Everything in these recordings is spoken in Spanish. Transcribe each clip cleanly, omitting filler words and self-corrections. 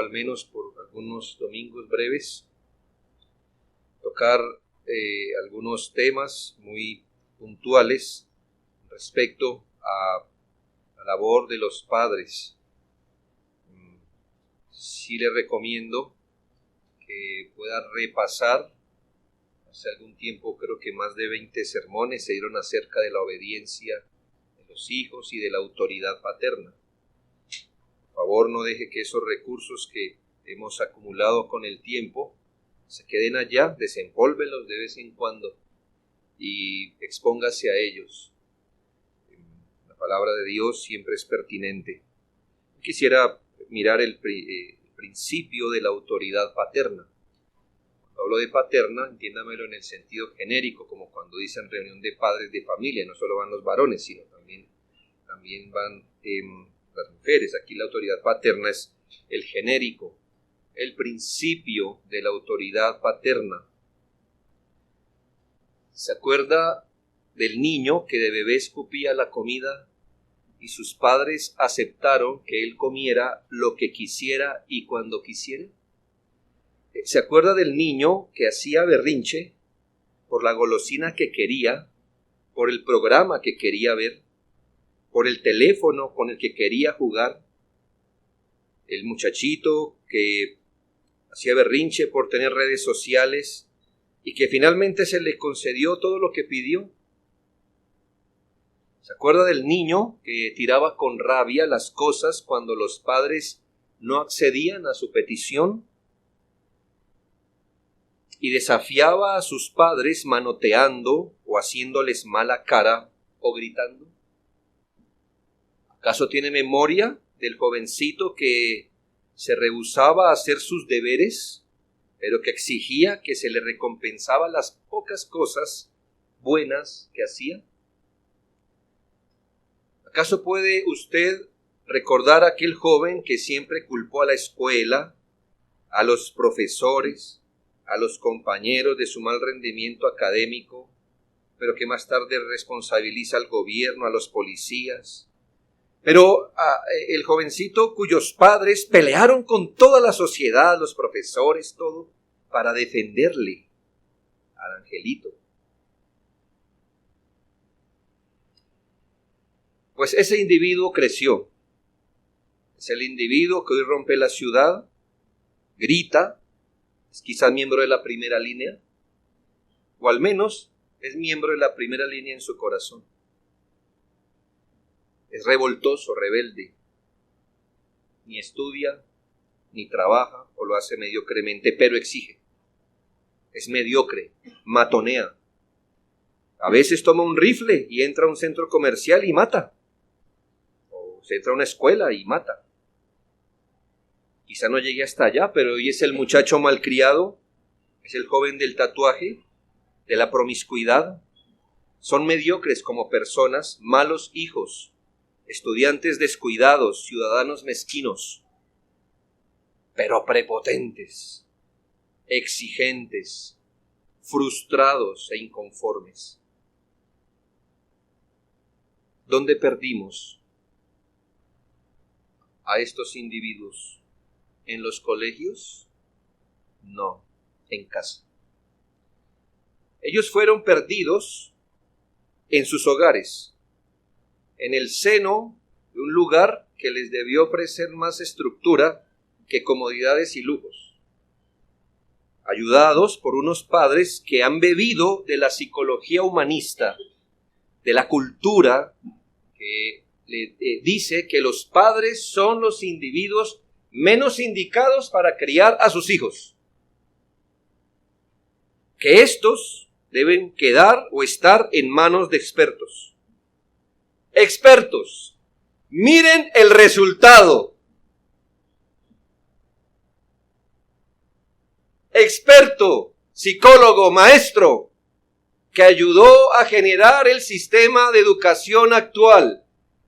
al menos por algunos domingos breves, tocar algunos temas muy puntuales respecto a la labor de los padres. Sí les recomiendo que pueda repasar. Hace algún tiempo, creo que más de 20 sermones se dieron acerca de la obediencia de los hijos y de la autoridad paterna. Por favor, no deje que esos recursos que hemos acumulado con el tiempo se queden allá, desempólvelos de vez en cuando y expóngase a ellos. La palabra de Dios siempre es pertinente. Quisiera mirar el principio de la autoridad paterna. Cuando hablo de paterna, entiéndamelo en el sentido genérico, como cuando dicen reunión de padres de familia, no solo van los varones, sino también van las mujeres. Aquí la autoridad paterna es el genérico, el principio de la autoridad paterna. ¿Se acuerda del niño que de bebé escupía la comida y sus padres aceptaron que él comiera lo que quisiera y cuando quisiera? ¿Se acuerda del niño que hacía berrinche por la golosina que quería, por el programa que quería ver, por el teléfono con el que quería jugar? El muchachito que hacía berrinche por tener redes sociales y que finalmente se le concedió todo lo que pidió. ¿Se acuerda del niño que tiraba con rabia las cosas cuando los padres no accedían a su petición? Y desafiaba a sus padres manoteando o haciéndoles mala cara o gritando. ¿Acaso tiene memoria del jovencito que se rehusaba a hacer sus deberes, pero que exigía que se le recompensaba las pocas cosas buenas que hacía? ¿Acaso puede usted recordar a aquel joven que siempre culpó a la escuela, a los profesores, a los compañeros de su mal rendimiento académico, pero que más tarde responsabiliza al gobierno, a los policías? Pero el jovencito cuyos padres pelearon con toda la sociedad, los profesores, todo, para defenderle al angelito. Pues ese individuo creció. Es el individuo que hoy rompe la ciudad, grita, es quizás miembro de la primera línea, o al menos es miembro de la primera línea en su corazón. Es revoltoso, rebelde, ni estudia, ni trabaja, o lo hace mediocremente, pero exige. Es mediocre, matonea. A veces toma un rifle y entra a un centro comercial y mata. O se entra a una escuela y mata. Quizá no llegue hasta allá, pero hoy es el muchacho malcriado, es el joven del tatuaje, de la promiscuidad. Son mediocres como personas, malos hijos, estudiantes descuidados, ciudadanos mezquinos, pero prepotentes, exigentes, frustrados e inconformes. ¿Dónde perdimos a estos individuos? ¿En los colegios? No, en casa. Ellos fueron perdidos en sus hogares, en el seno de un lugar que les debió ofrecer más estructura que comodidades y lujos, ayudados por unos padres que han bebido de la psicología humanista, de la cultura que le dice que los padres son los individuos menos indicados para criar a sus hijos, que estos deben quedar o estar en manos de expertos. Expertos, miren el resultado. Experto, psicólogo, maestro, que ayudó a generar el sistema de educación actual,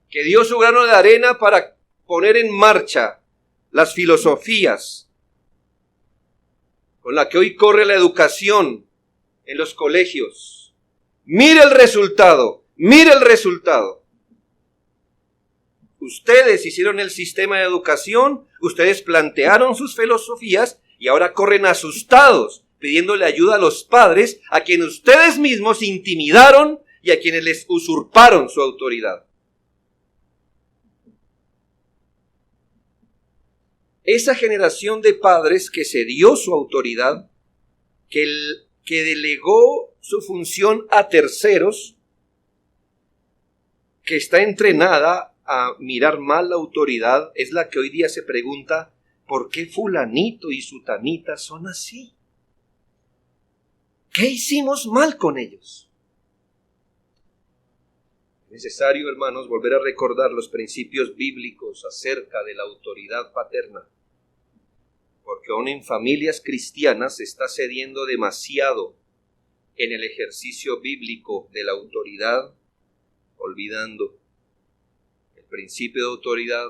que dio su grano de arena para poner en marcha las filosofías con la que hoy corre la educación en los colegios. Mire el resultado, mire el resultado. Ustedes hicieron el sistema de educación, ustedes plantearon sus filosofías y ahora corren asustados pidiéndole ayuda a los padres a quienes ustedes mismos intimidaron y a quienes les usurparon su autoridad. Esa generación de padres que cedió su autoridad, que delegó su función a terceros, que está entrenada a mirar mal la autoridad, es la que hoy día se pregunta, ¿por qué fulanito y sutanita son así? ¿Qué hicimos mal con ellos? Es necesario, hermanos, volver a recordar los principios bíblicos acerca de la autoridad paterna, porque aún en familias cristianas se está cediendo demasiado en el ejercicio bíblico de la autoridad, olvidando el principio de autoridad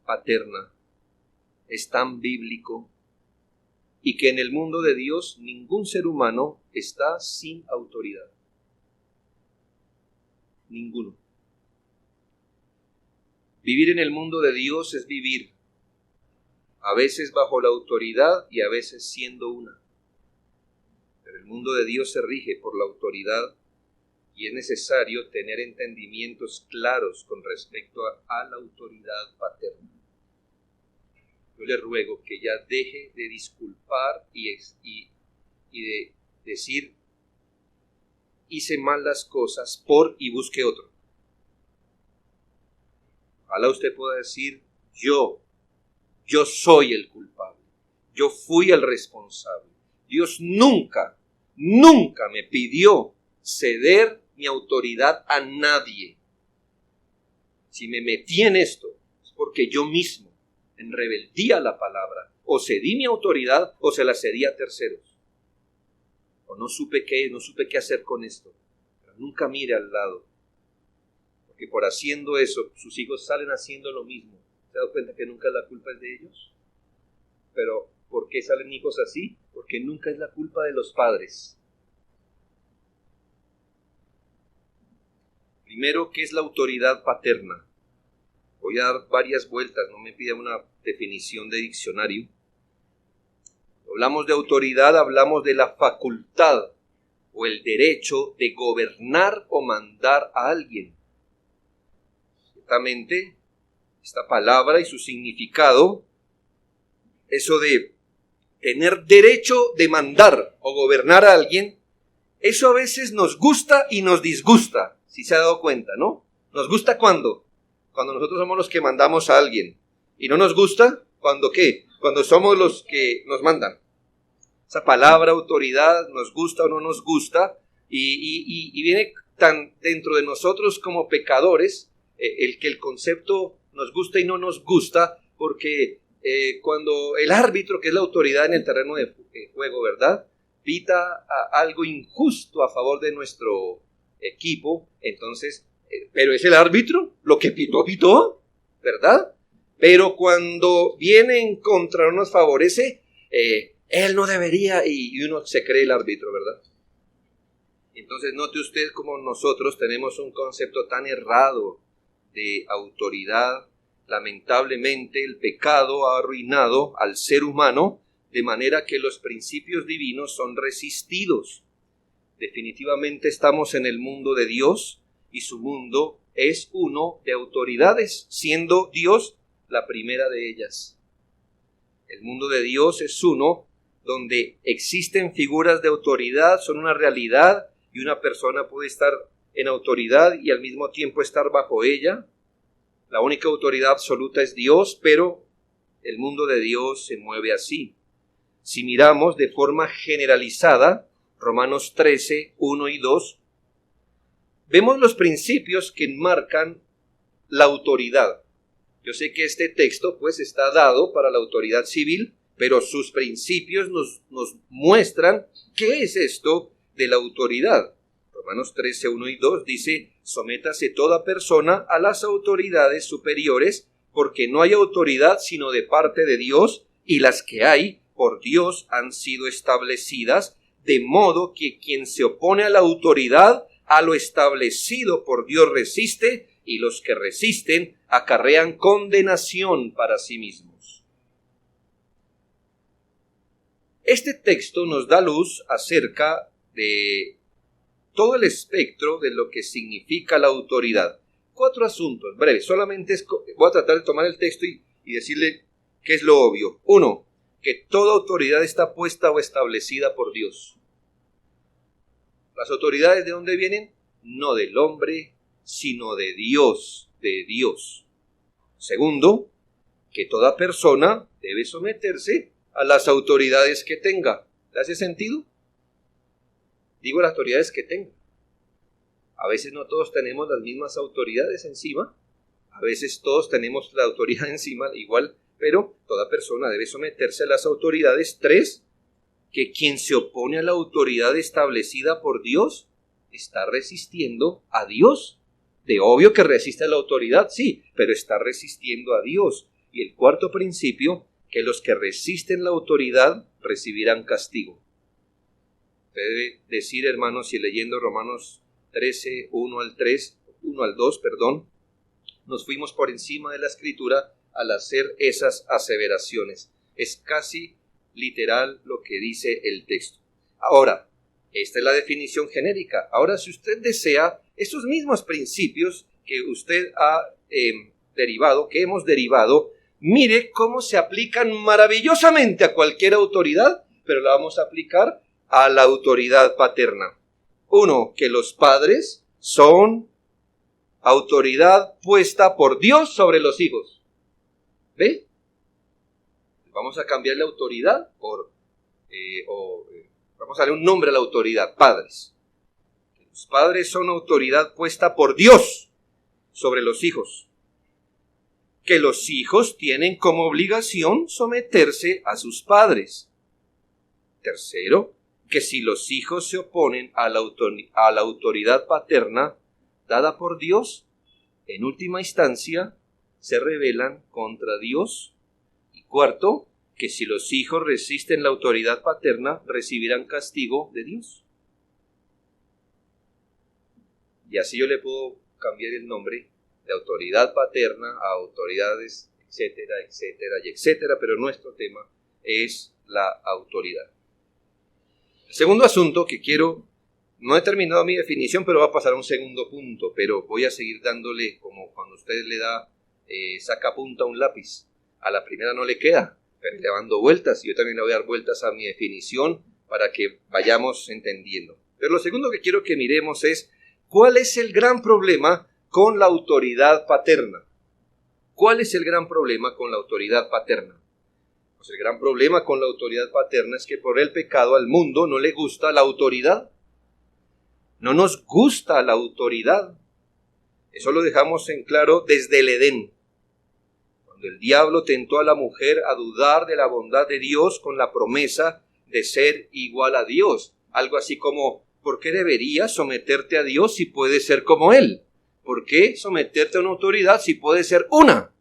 paterna es tan bíblico y que en el mundo de Dios ningún ser humano está sin autoridad. Ninguno. Vivir en el mundo de Dios es vivir a veces bajo la autoridad y a veces siendo una. Pero el mundo de Dios se rige por la autoridad y es necesario tener entendimientos claros con respecto a la autoridad paterna. Yo le ruego que ya deje de disculpar y de decir hice mal las cosas por y busque otro. Ojalá usted pueda decir yo soy el culpable, yo fui el responsable. Dios nunca me pidió ceder mi autoridad a nadie. Si me metí en esto es porque yo mismo, en rebeldía a la palabra, o cedí mi autoridad o se la cedí a terceros. O no supe qué hacer con esto. Pero nunca mire al lado. Porque por haciendo eso, sus hijos salen haciendo lo mismo. ¿Se ha dado cuenta que nunca la culpa es de ellos? Pero ¿por qué salen hijos así? Porque nunca es la culpa de los padres. Primero, ¿qué es la autoridad paterna? Voy a dar varias vueltas, no me pida una definición de diccionario. Hablamos de autoridad, hablamos de la facultad o el derecho de gobernar o mandar a alguien. Ciertamente, esta palabra y su significado, eso de tener derecho de mandar o gobernar a alguien, eso a veces nos gusta y nos disgusta, si se ha dado cuenta, ¿no? Nos gusta cuando nosotros somos los que mandamos a alguien, y no nos gusta cuando ¿qué? Cuando somos los que nos mandan. Esa palabra autoridad nos gusta o no nos gusta, y viene tan dentro de nosotros como pecadores, el que el concepto nos gusta y no nos gusta, porque cuando el árbitro, que es la autoridad en el terreno de juego, ¿verdad?, pita algo injusto a favor de nuestro equipo, entonces, pero es el árbitro, lo que pitó, ¿verdad? Pero cuando viene en contra, no nos favorece, él no debería, y uno se cree el árbitro, ¿verdad? Entonces note usted cómo nosotros tenemos un concepto tan errado de autoridad. Lamentablemente el pecado ha arruinado al ser humano de manera que los principios divinos son resistidos. Definitivamente estamos en el mundo de Dios y su mundo es uno de autoridades, siendo Dios la primera de ellas. El mundo de Dios es uno donde existen figuras de autoridad, son una realidad y una persona puede estar en autoridad y al mismo tiempo estar bajo ella. La única autoridad absoluta es Dios, pero el mundo de Dios se mueve así. Si miramos de forma generalizada, Romanos 13, 1 y 2, vemos los principios que enmarcan la autoridad. Yo sé que este texto pues está dado para la autoridad civil, pero sus principios nos muestran qué es esto de la autoridad. Romanos 13, 1 y 2 dice, sométase toda persona a las autoridades superiores, porque no hay autoridad sino de parte de Dios, y las que hay por Dios han sido establecidas, de modo que quien se opone a la autoridad, a lo establecido por Dios resiste, y los que resisten acarrean condenación para sí mismos. Este texto nos da luz acerca de todo el espectro de lo que significa la autoridad. 4 asuntos breves, solamente voy a tratar de tomar el texto y decirle qué es lo obvio. 1, que toda autoridad está puesta o establecida por Dios. ¿Las autoridades de dónde vienen? No del hombre, sino de Dios, de Dios. 2, que toda persona debe someterse a las autoridades que tenga. ¿Le hace sentido? Digo las autoridades que tenga. A veces no todos tenemos las mismas autoridades encima, a veces todos tenemos la autoridad encima igual, pero toda persona debe someterse a las autoridades. 3, que quien se opone a la autoridad establecida por Dios está resistiendo a Dios. De obvio que resiste a la autoridad, sí, pero está resistiendo a Dios. Y el 4 principio, que los que resisten la autoridad recibirán castigo. Usted debe decir, hermanos, si leyendo Romanos 13, 1 al 2, nos fuimos por encima de la Escritura al hacer esas aseveraciones. Es casi literal lo que dice el texto. Ahora, esta es la definición genérica. Ahora, si usted desea, esos mismos principios que usted ha derivado, que hemos derivado, mire cómo se aplican maravillosamente a cualquier autoridad, pero la vamos a aplicar a la autoridad paterna. 1, que los padres son autoridad puesta por Dios sobre los hijos. ¿Ve? Vamos a cambiar la autoridad vamos a darle un nombre a la autoridad, padres. Los padres son autoridad puesta por Dios sobre los hijos. Que los hijos tienen como obligación someterse a sus padres. 3, que si los hijos se oponen a la autoridad paterna dada por Dios, en última instancia se rebelan contra Dios. Y 4, que si los hijos resisten la autoridad paterna recibirán castigo de Dios. Y así yo le puedo cambiar el nombre de autoridad paterna a autoridades, etcétera, etcétera y etcétera, pero nuestro tema es la autoridad. El segundo asunto que quiero, no he terminado mi definición, pero va a pasar a un segundo punto, pero voy a seguir dándole, como cuando usted le da, saca punta a un lápiz. A la primera no le queda, pero le va dando vueltas, y yo también le voy a dar vueltas a mi definición para que vayamos entendiendo. Pero lo segundo que quiero que miremos es, ¿cuál es el gran problema con la autoridad paterna? ¿Cuál es el gran problema con la autoridad paterna? Pues el gran problema con la autoridad paterna es que por el pecado al mundo no le gusta la autoridad. No nos gusta la autoridad. Eso lo dejamos en claro desde el Edén. Cuando el diablo tentó a la mujer a dudar de la bondad de Dios con la promesa de ser igual a Dios. Algo así como, ¿por qué deberías someterte a Dios si puedes ser como Él? ¿Por qué someterte a una autoridad si puedes ser una?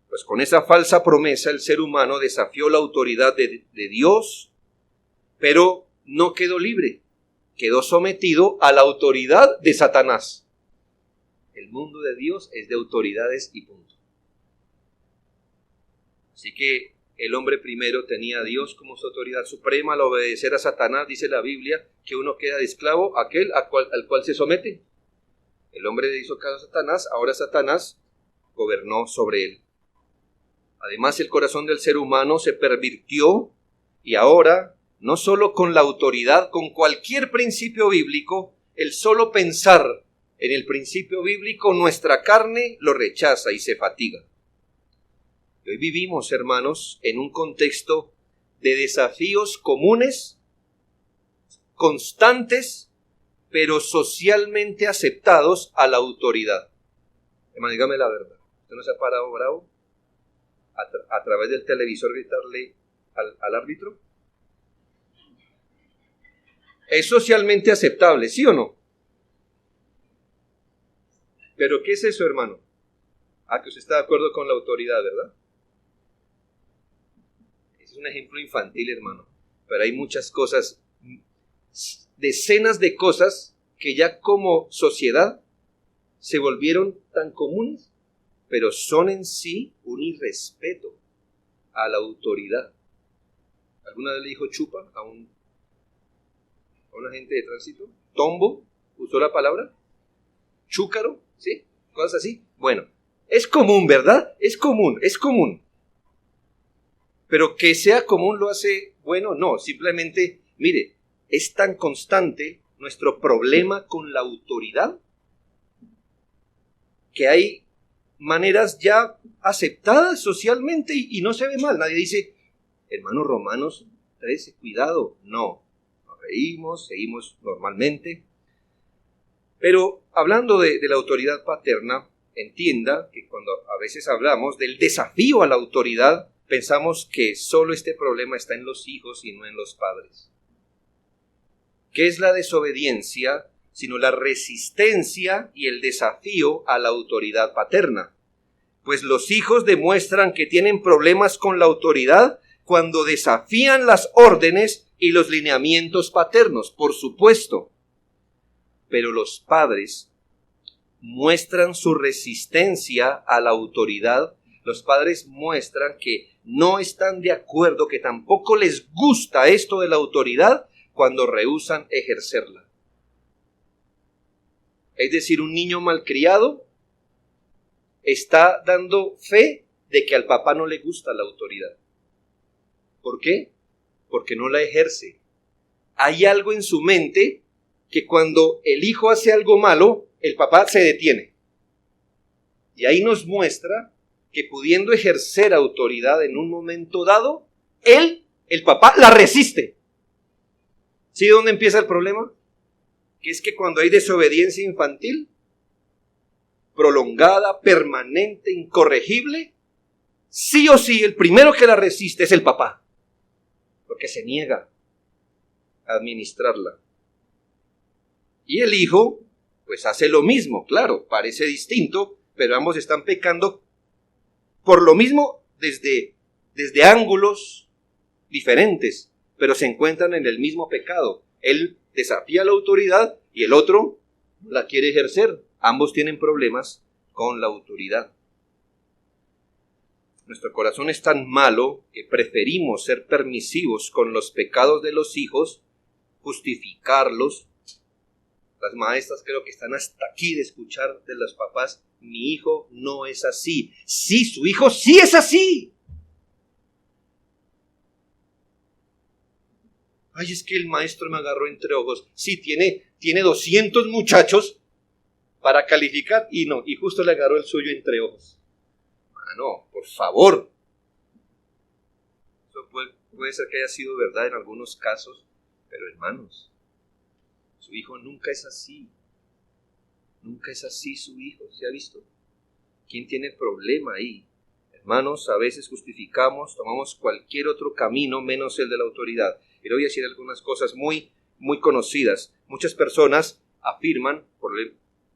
Pues con esa falsa promesa el ser humano desafió la autoridad de Dios, pero no quedó libre, quedó sometido a la autoridad de Satanás. El mundo de Dios es de autoridades y punto. Así que el hombre primero tenía a Dios como su autoridad suprema. Al obedecer a Satanás, dice la Biblia, que uno queda de esclavo al cual se somete. El hombre le hizo caso a Satanás, ahora Satanás gobernó sobre él. Además, el corazón del ser humano se pervirtió y ahora, no solo con la autoridad, con cualquier principio bíblico, el solo pensar en el principio bíblico, nuestra carne lo rechaza y se fatiga. Hoy vivimos, hermanos, en un contexto de desafíos comunes, constantes, pero socialmente aceptados a la autoridad. Hermano, dígame la verdad. ¿Usted no se ha parado bravo a través del televisor gritarle al árbitro? Es socialmente aceptable, ¿sí o no? ¿Pero qué es eso, hermano? Que usted está de acuerdo con la autoridad, ¿verdad? Es un ejemplo infantil, hermano. Pero hay muchas cosas, decenas de cosas que ya como sociedad se volvieron tan comunes, pero son en sí un irrespeto a la autoridad. ¿Alguna vez le dijo chupa a un agente de tránsito? ¿Tombo? ¿Usó la palabra? ¿Chúcaro? ¿Sí? Cosas así. Bueno, es común, ¿verdad? Es común. Pero que sea común lo hace bueno, no, simplemente, mire, es tan constante nuestro problema con la autoridad que hay maneras ya aceptadas socialmente y no se ve mal. Nadie dice, hermanos Romanos 13, cuidado. No, nos reímos, seguimos normalmente. Pero hablando de la autoridad paterna, entienda que cuando a veces hablamos del desafío a la autoridad, pensamos que solo este problema está en los hijos y no en los padres. ¿Qué es la desobediencia sino la resistencia y el desafío a la autoridad paterna? Pues los hijos demuestran que tienen problemas con la autoridad cuando desafían las órdenes y los lineamientos paternos, por supuesto. Pero los padres muestran su resistencia a la autoridad. Los padres muestran que no están de acuerdo, que tampoco les gusta esto de la autoridad cuando rehúsan ejercerla. Es decir, un niño malcriado está dando fe de que al papá no le gusta la autoridad. ¿Por qué? Porque no la ejerce. Hay algo en su mente que cuando el hijo hace algo malo, el papá se detiene. Y ahí nos muestra que pudiendo ejercer autoridad en un momento dado, el papá, la resiste. ¿Sí dónde empieza el problema? Que es que cuando hay desobediencia infantil, prolongada, permanente, incorregible, sí o sí, el primero que la resiste es el papá, porque se niega a administrarla. Y el hijo, pues hace lo mismo, claro, parece distinto, pero ambos están pecando por lo mismo desde ángulos diferentes, pero se encuentran en el mismo pecado. Él desafía la autoridad y el otro la quiere ejercer. Ambos tienen problemas con la autoridad. Nuestro corazón es tan malo que preferimos ser permisivos con los pecados de los hijos, justificarlos. Las maestras creo que están hasta aquí de escuchar de los papás, mi hijo no es así. Sí, su hijo sí es así. Ay, es que el maestro me agarró entre ojos. Sí, tiene 200 muchachos para calificar y justo le agarró el suyo entre ojos. No, por favor. Eso puede ser que haya sido verdad en algunos casos, pero hermanos, su hijo nunca es así. Nunca es así su hijo, ¿se ha visto? ¿Quién tiene el problema ahí? Hermanos, a veces justificamos, tomamos cualquier otro camino menos el de la autoridad. Y le voy a decir algunas cosas muy, muy conocidas. Muchas personas afirman,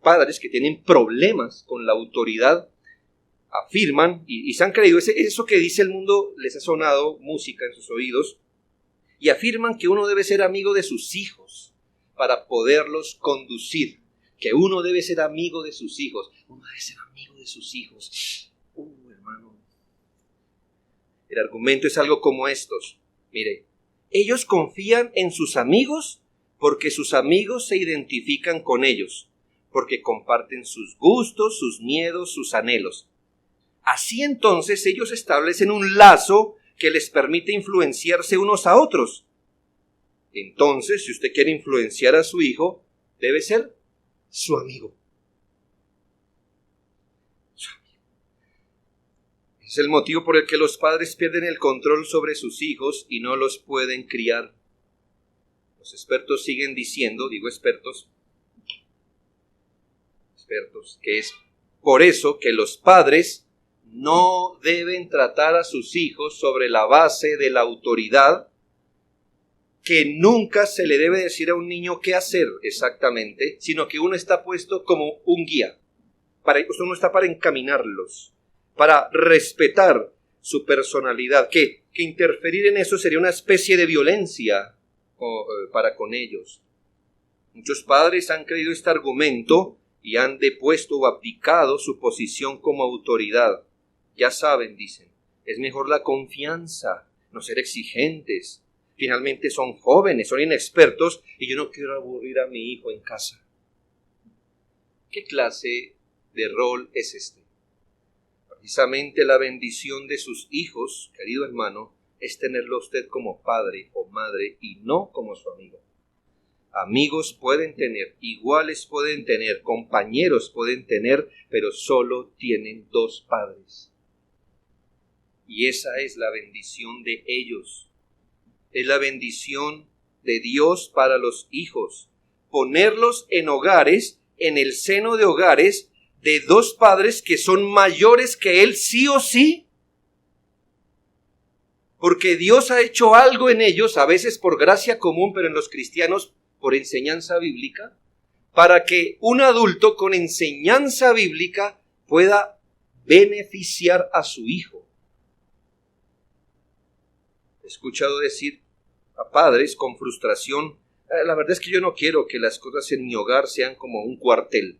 padres que tienen problemas con la autoridad, afirman y se han creído, eso que dice el mundo les ha sonado música en sus oídos, y afirman que uno debe ser amigo de sus hijos para poderlos conducir, que uno debe ser amigo de sus hijos, uno debe ser amigo de sus hijos. Hermano, el argumento es algo como estos. Mire, ellos confían en sus amigos porque sus amigos se identifican con ellos, porque comparten sus gustos, sus miedos, sus anhelos. Así entonces ellos establecen un lazo que les permite influenciarse unos a otros. Entonces, si usted quiere influenciar a su hijo, debe ser su amigo. Es el motivo por el que los padres pierden el control sobre sus hijos y no los pueden criar. Los expertos siguen diciendo, expertos, que es por eso que los padres no deben tratar a sus hijos sobre la base de la autoridad, que nunca se le debe decir a un niño qué hacer exactamente, sino que uno está puesto como un guía. Uno está para encaminarlos, para respetar su personalidad, que interferir en eso sería una especie de violencia para con ellos. Muchos padres han creído este argumento y han depuesto o abdicado su posición como autoridad. Ya saben, dicen, es mejor la confianza, no ser exigentes. Finalmente son jóvenes, son inexpertos y yo no quiero aburrir a mi hijo en casa. ¿Qué clase de rol es este? Precisamente la bendición de sus hijos, querido hermano, es tenerlo usted como padre o madre y no como su amigo. Amigos pueden tener, iguales pueden tener, compañeros pueden tener, pero solo tienen dos padres. Y esa es la bendición de ellos. Es la bendición de Dios para los hijos. Ponerlos en hogares, en el seno de hogares, de dos padres que son mayores que él sí o sí. Porque Dios ha hecho algo en ellos, a veces por gracia común, pero en los cristianos por enseñanza bíblica, para que un adulto con enseñanza bíblica pueda beneficiar a su hijo. He escuchado decir a padres con frustración, la verdad es que yo no quiero que las cosas en mi hogar sean como un cuartel,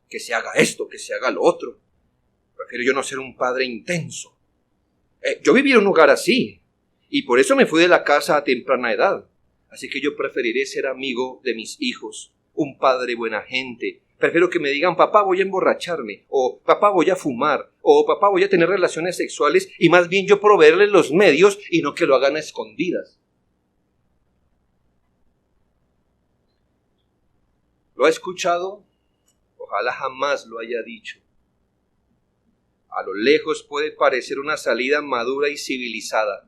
que se haga esto, que se haga lo otro. Prefiero yo no ser un padre intenso. Yo viví en un hogar así, y por eso me fui de la casa a temprana edad. Así que yo preferiré ser amigo de mis hijos, un padre buena gente. Prefiero que me digan, papá, voy a emborracharme, o papá, voy a fumar, o papá, voy a tener relaciones sexuales, y más bien yo proveerles los medios y no que lo hagan a escondidas. ¿Lo ha escuchado? Ojalá jamás lo haya dicho. A lo lejos puede parecer una salida madura y civilizada.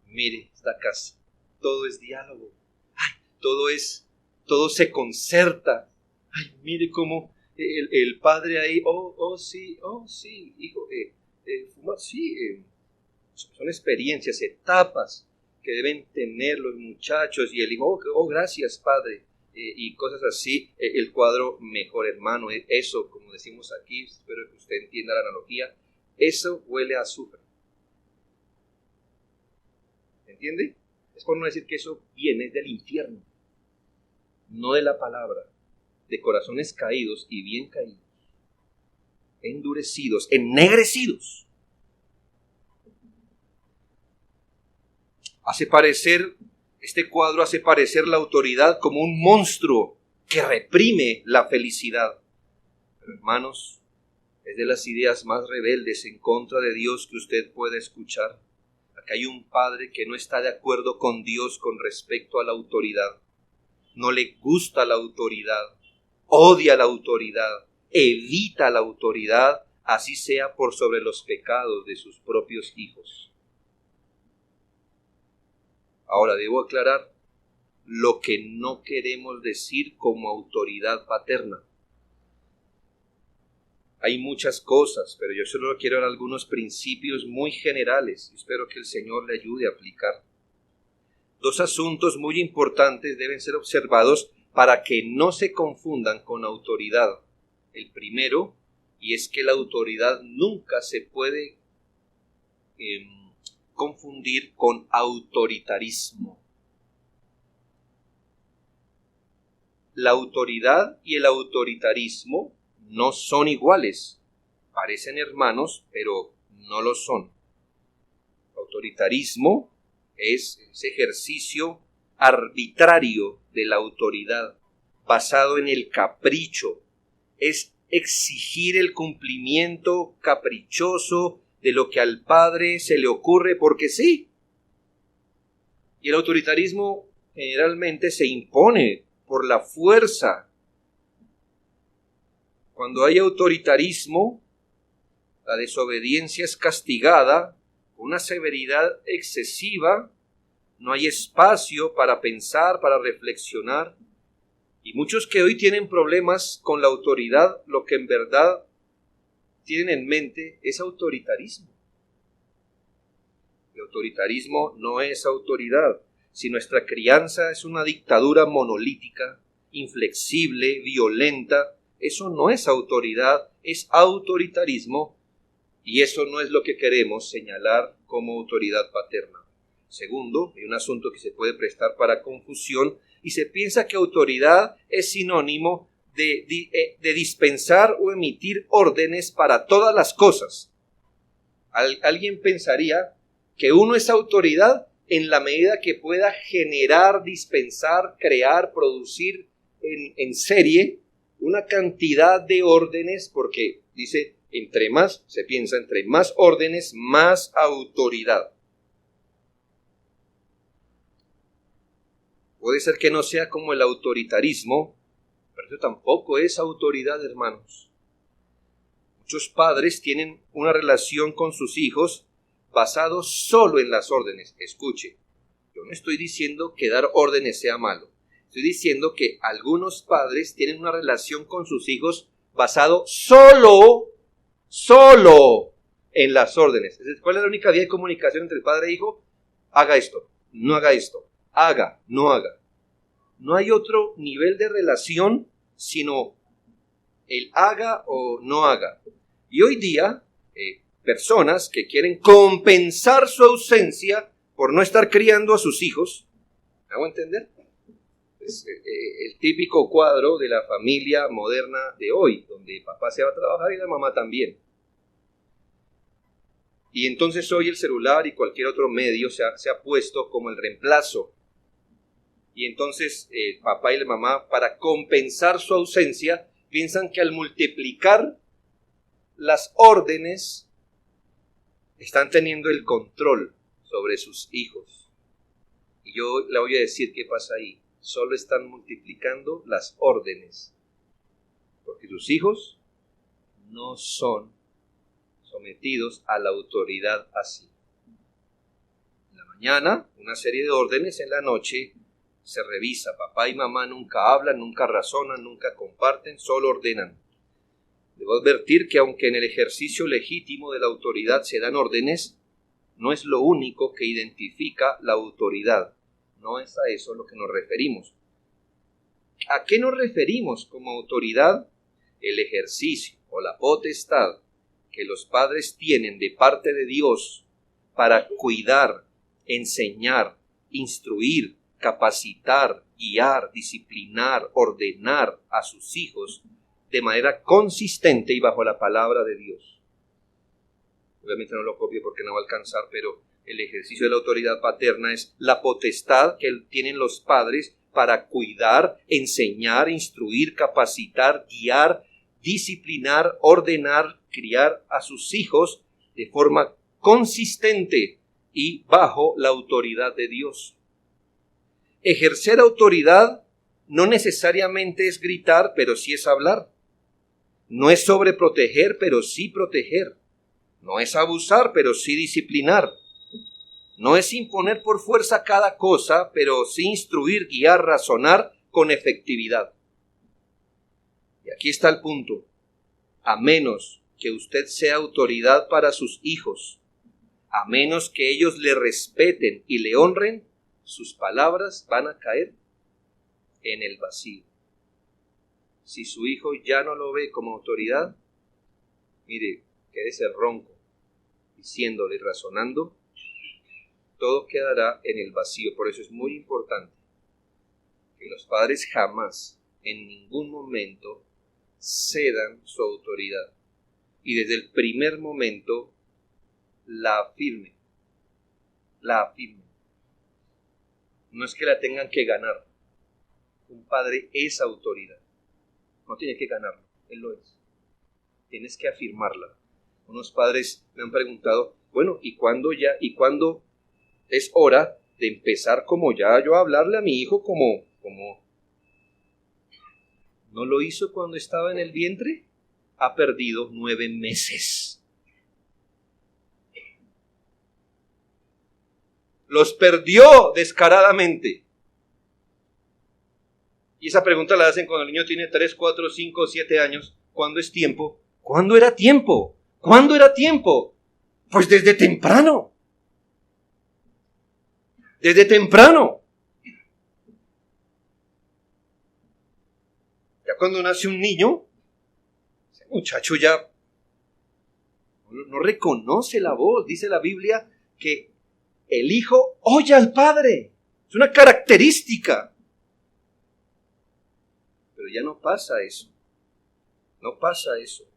Mire esta casa. Todo es diálogo. Ay, todo se concerta. Ay, mire cómo el padre ahí, sí, hijo, fumar, sí, son experiencias, etapas que deben tener los muchachos y el hijo, gracias padre, y cosas así, el cuadro mejor, hermano, eso, como decimos aquí, espero que usted entienda la analogía, eso huele a azufre. ¿Entiende? Es por no decir que eso viene del infierno, no de la palabra, de corazones caídos y bien caídos, endurecidos, ennegrecidos. Este cuadro hace parecer la autoridad como un monstruo que reprime la felicidad. Pero hermanos, es de las ideas más rebeldes en contra de Dios que usted puede escuchar. Acá hay un padre que no está de acuerdo con Dios con respecto a la autoridad. No le gusta la autoridad, odia la autoridad, evita la autoridad, así sea por sobre los pecados de sus propios hijos. Ahora debo aclarar lo que no queremos decir como autoridad paterna. Hay muchas cosas, pero yo solo quiero dar algunos principios muy generales y espero que el Señor le ayude a aplicar. Dos asuntos muy importantes deben ser observados para que no se confundan con autoridad. El primero, y es que la autoridad nunca se puede confundir con autoritarismo. La autoridad y el autoritarismo no son iguales. Parecen hermanos, pero no lo son. Autoritarismo es ese ejercicio arbitrario de la autoridad, basado en el capricho. Es exigir el cumplimiento caprichoso de lo que al padre se le ocurre porque sí. Y el autoritarismo generalmente se impone por la fuerza. Cuando hay autoritarismo, la desobediencia es castigada con una severidad excesiva, no hay espacio para pensar, para reflexionar. Y muchos que hoy tienen problemas con la autoridad, lo que en verdad tienen en mente es autoritarismo. El autoritarismo no es autoridad. Si nuestra crianza es una dictadura monolítica, inflexible, violenta, eso no es autoridad, es autoritarismo, y eso no es lo que queremos señalar como autoridad paterna. Segundo, hay un asunto que se puede prestar para confusión, y se piensa que autoridad es sinónimo de dispensar o emitir órdenes para todas las cosas. Alguien pensaría que uno es autoridad en la medida que pueda generar, dispensar, crear, producir en serie una cantidad de órdenes, porque dice, entre más órdenes, más autoridad. Puede ser que no sea como el autoritarismo, pero eso tampoco es autoridad, hermanos. Muchos padres tienen una relación con sus hijos basado solo en las órdenes. Escuche, yo no estoy diciendo que dar órdenes sea malo. Estoy diciendo que algunos padres tienen una relación con sus hijos basado solo en las órdenes. ¿Cuál es la única vía de comunicación entre el padre e hijo? Haga esto, no haga esto, haga, no haga. No hay otro nivel de relación sino el haga o no haga. Y hoy día, personas que quieren compensar su ausencia por no estar criando a sus hijos, ¿me hago entender? Es el típico cuadro de la familia moderna de hoy, donde el papá se va a trabajar y la mamá también. Y entonces hoy el celular y cualquier otro medio se ha puesto como el reemplazo. Y entonces el papá y la mamá, para compensar su ausencia, piensan que al multiplicar las órdenes, están teniendo el control sobre sus hijos. Y yo le voy a decir qué pasa ahí. Solo están multiplicando las órdenes, porque sus hijos no son sometidos a la autoridad así. En la mañana, una serie de órdenes, en la noche se revisa. Papá y mamá nunca hablan, nunca razonan, nunca comparten, solo ordenan. Debo advertir que aunque en el ejercicio legítimo de la autoridad se dan órdenes, no es lo único que identifica la autoridad. No es a eso a lo que nos referimos. ¿A qué nos referimos como autoridad? El ejercicio o la potestad que los padres tienen de parte de Dios para cuidar, enseñar, instruir, capacitar, guiar, disciplinar, ordenar a sus hijos de manera consistente y bajo la palabra de Dios. Obviamente no lo copie porque no va a alcanzar, pero el ejercicio de la autoridad paterna es la potestad que tienen los padres para cuidar, enseñar, instruir, capacitar, guiar, disciplinar, ordenar, criar a sus hijos de forma consistente y bajo la autoridad de Dios. Ejercer autoridad no necesariamente es gritar, pero sí es hablar. No es sobreproteger, pero sí proteger. No es abusar, pero sí disciplinar. No es imponer por fuerza cada cosa, pero sí instruir, guiar, razonar con efectividad. Y aquí está el punto. A menos que usted sea autoridad para sus hijos, a menos que ellos le respeten y le honren, sus palabras van a caer en el vacío. Si su hijo ya no lo ve como autoridad, mire, quédese ronco, diciéndole y razonando, todo quedará en el vacío. Por eso es muy importante que los padres jamás, en ningún momento, cedan su autoridad. Y desde el primer momento la afirmen. No es que la tengan que ganar. Un padre es autoridad. No tiene que ganarlo, él lo es. Tienes que afirmarla. Unos padres me han preguntado, bueno, ¿y cuándo es hora de empezar como ya yo a hablarle a mi hijo como ¿no lo hizo cuando estaba en el vientre? Ha perdido 9 meses. Los perdió descaradamente. Y esa pregunta la hacen cuando el niño tiene 3, 4, 5, 7 años. ¿Cuándo es tiempo? ¿Cuándo era tiempo? ¿Cuándo era tiempo? Pues desde temprano. Desde temprano. Ya cuando nace un niño, ese muchacho ya no reconoce la voz. Dice la Biblia que el hijo oye al padre. Es una característica. pero ya no pasa eso. No pasa eso.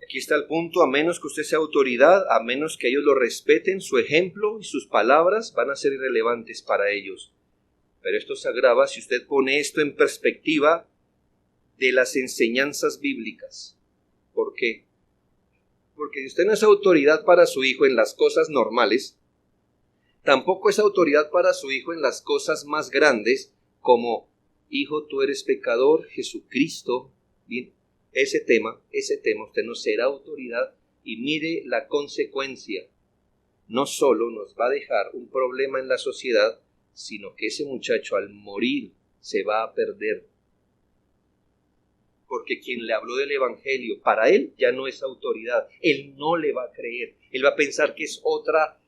Aquí está el punto: a menos que usted sea autoridad, a menos que ellos lo respeten, su ejemplo y sus palabras van a ser irrelevantes para ellos. Pero esto se agrava si usted pone esto en perspectiva de las enseñanzas bíblicas. ¿Por qué? Porque si usted no es autoridad para su hijo en las cosas normales, tampoco es autoridad para su hijo en las cosas más grandes, como: hijo, tú eres pecador, Jesucristo. Bien, ese tema, usted no será autoridad, y mire la consecuencia. No solo nos va a dejar un problema en la sociedad, sino que ese muchacho al morir se va a perder. Porque quien le habló del evangelio, para él ya no es autoridad. Él no le va a creer. Él va a pensar que es otra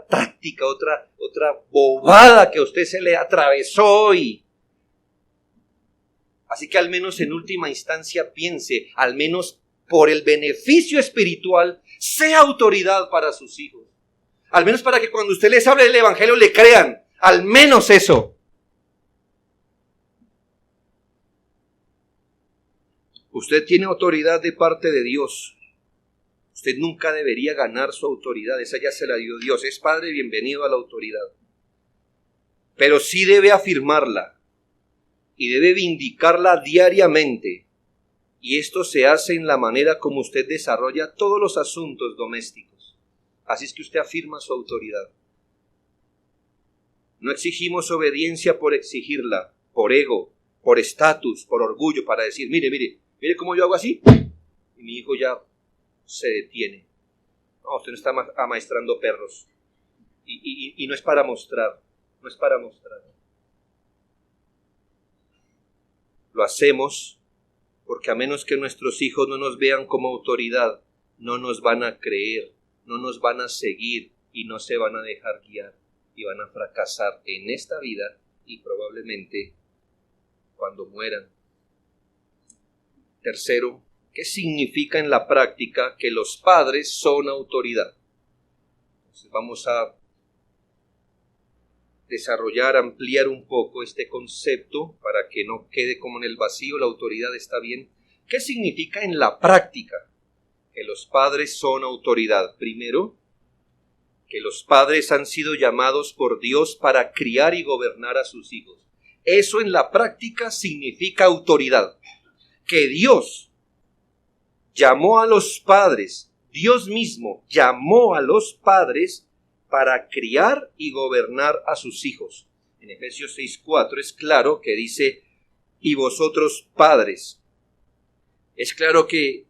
táctica, otra bobada que a usted se le atravesó hoy. Así que al menos en última instancia piense, al menos por el beneficio espiritual, sea autoridad para sus hijos. Al menos para que cuando usted les hable del evangelio le crean. Al menos eso. Usted tiene autoridad de parte de Dios. Usted nunca debería ganar su autoridad. Esa ya se la dio Dios. Es padre, bienvenido a la autoridad. Pero sí debe afirmarla. Y debe vindicarla diariamente. Y esto se hace en la manera como usted desarrolla todos los asuntos domésticos. Así es que usted afirma su autoridad. No exigimos obediencia por exigirla, por ego, por estatus, por orgullo, para decir: mire cómo yo hago así, y mi hijo ya se detiene. No, usted no está amaestrando perros. Y no es para mostrar, no es para mostrar. Lo hacemos porque a menos que nuestros hijos no nos vean como autoridad, no nos van a creer, no nos van a seguir y no se van a dejar guiar y van a fracasar en esta vida y probablemente cuando mueran. Tercero, ¿qué significa en la práctica que los padres son autoridad? Entonces vamos a desarrollar, ampliar un poco este concepto para que no quede como en el vacío. La autoridad está bien. ¿Qué significa en la práctica que los padres son autoridad? Primero, que los padres han sido llamados por Dios para criar y gobernar a sus hijos. Eso en la práctica significa autoridad. Que Dios llamó a los padres, Dios mismo llamó a los padres para criar y gobernar a sus hijos. En Efesios 6:4 es claro que dice: y vosotros padres. Es claro que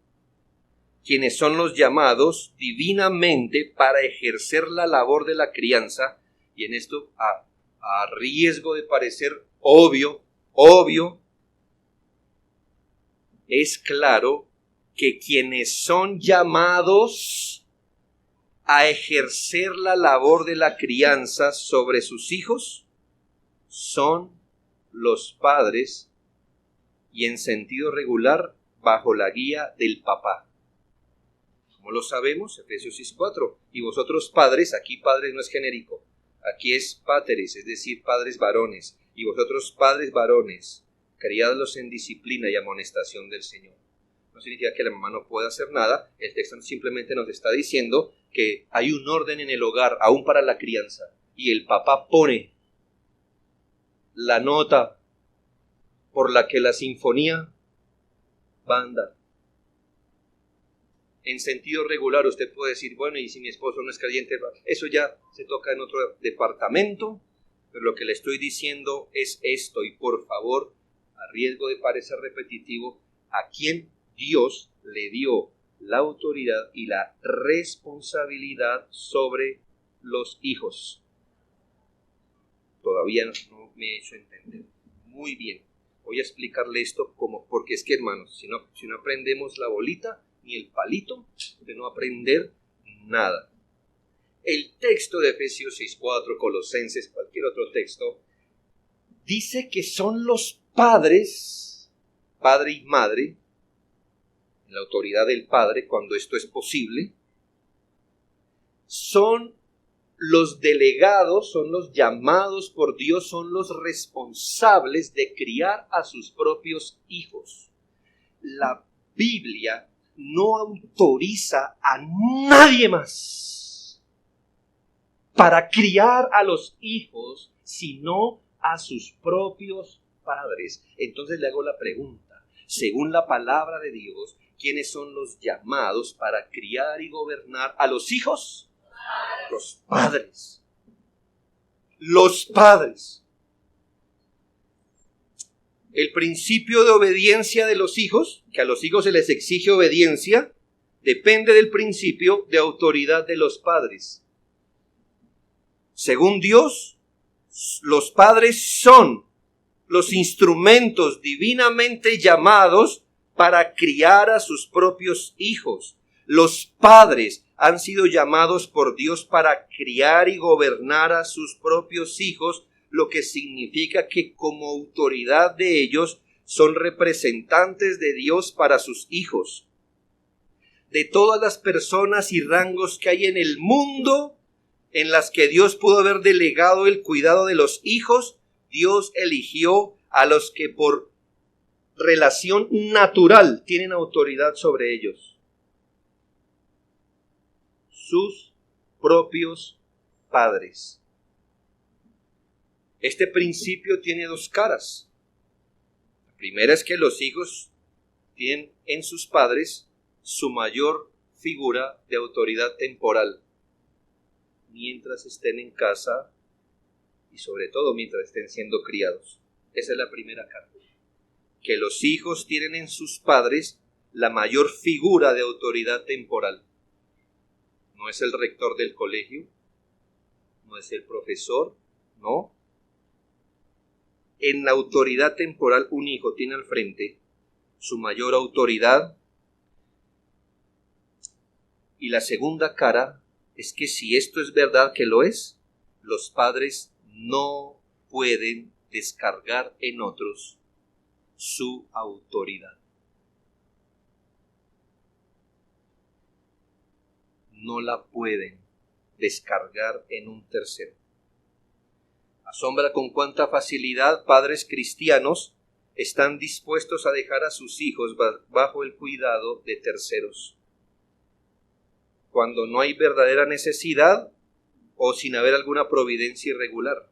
quienes son los llamados divinamente para ejercer la labor de la crianza, y en esto a riesgo de parecer obvio, es claro que quienes son llamados a ejercer la labor de la crianza sobre sus hijos son los padres, y en sentido regular bajo la guía del papá. ¿Cómo lo sabemos? Efesios 6:4. Y vosotros padres, aquí padres no es genérico, aquí es páteres, es decir, padres varones. Y vosotros padres varones, criadlos en disciplina y amonestación del Señor. No significa que la mamá no pueda hacer nada. El texto simplemente nos está diciendo que hay un orden en el hogar, aún para la crianza, y el papá pone la nota por la que la sinfonía va a andar. En sentido regular usted puede decir: bueno, y si mi esposo no es creyente, eso ya se toca en otro departamento, pero lo que le estoy diciendo es esto. Y por favor, a riesgo de parecer repetitivo, ¿a quién Dios le dio la autoridad y la responsabilidad sobre los hijos? Todavía no me he hecho entender. Muy bien, voy a explicarle esto porque es que, hermanos, si no aprendemos la bolita ni el palito, de no aprender nada. El texto de Efesios 6:4, Colosenses, cualquier otro texto, dice que son los padres, padre y madre, la autoridad del padre, cuando esto es posible, son los delegados, son los llamados por Dios, son los responsables de criar a sus propios hijos. La Biblia no autoriza a nadie más para criar a los hijos, sino a sus propios padres. Entonces le hago la pregunta, según la palabra de Dios, ¿quiénes son los llamados para criar y gobernar a los hijos? Los padres. Los padres. El principio de obediencia de los hijos, que a los hijos se les exige obediencia, depende del principio de autoridad de los padres. Según Dios, los padres son los instrumentos divinamente llamados para criar a sus propios hijos. Los padres han sido llamados por Dios para criar y gobernar a sus propios hijos, lo que significa que como autoridad de ellos son representantes de Dios para sus hijos. De todas las personas y rangos que hay en el mundo en las que Dios pudo haber delegado el cuidado de los hijos, Dios eligió a los que por relación natural tienen autoridad sobre ellos. Sus propios padres. Este principio tiene dos caras. La primera es que los hijos tienen en sus padres su mayor figura de autoridad temporal, mientras estén en casa y sobre todo mientras estén siendo criados. Esa es la primera cara. Que los hijos tienen en sus padres la mayor figura de autoridad temporal. No es el rector del colegio, no es el profesor, no. En la autoridad temporal un hijo tiene al frente su mayor autoridad. Y la segunda cara es que si esto es verdad que lo es, los padres no pueden descargar en otros su autoridad. No la pueden descargar en un tercero. Asombra con cuánta facilidad padres cristianos están dispuestos a dejar a sus hijos bajo el cuidado de terceros, cuando no hay verdadera necesidad o sin haber alguna providencia irregular.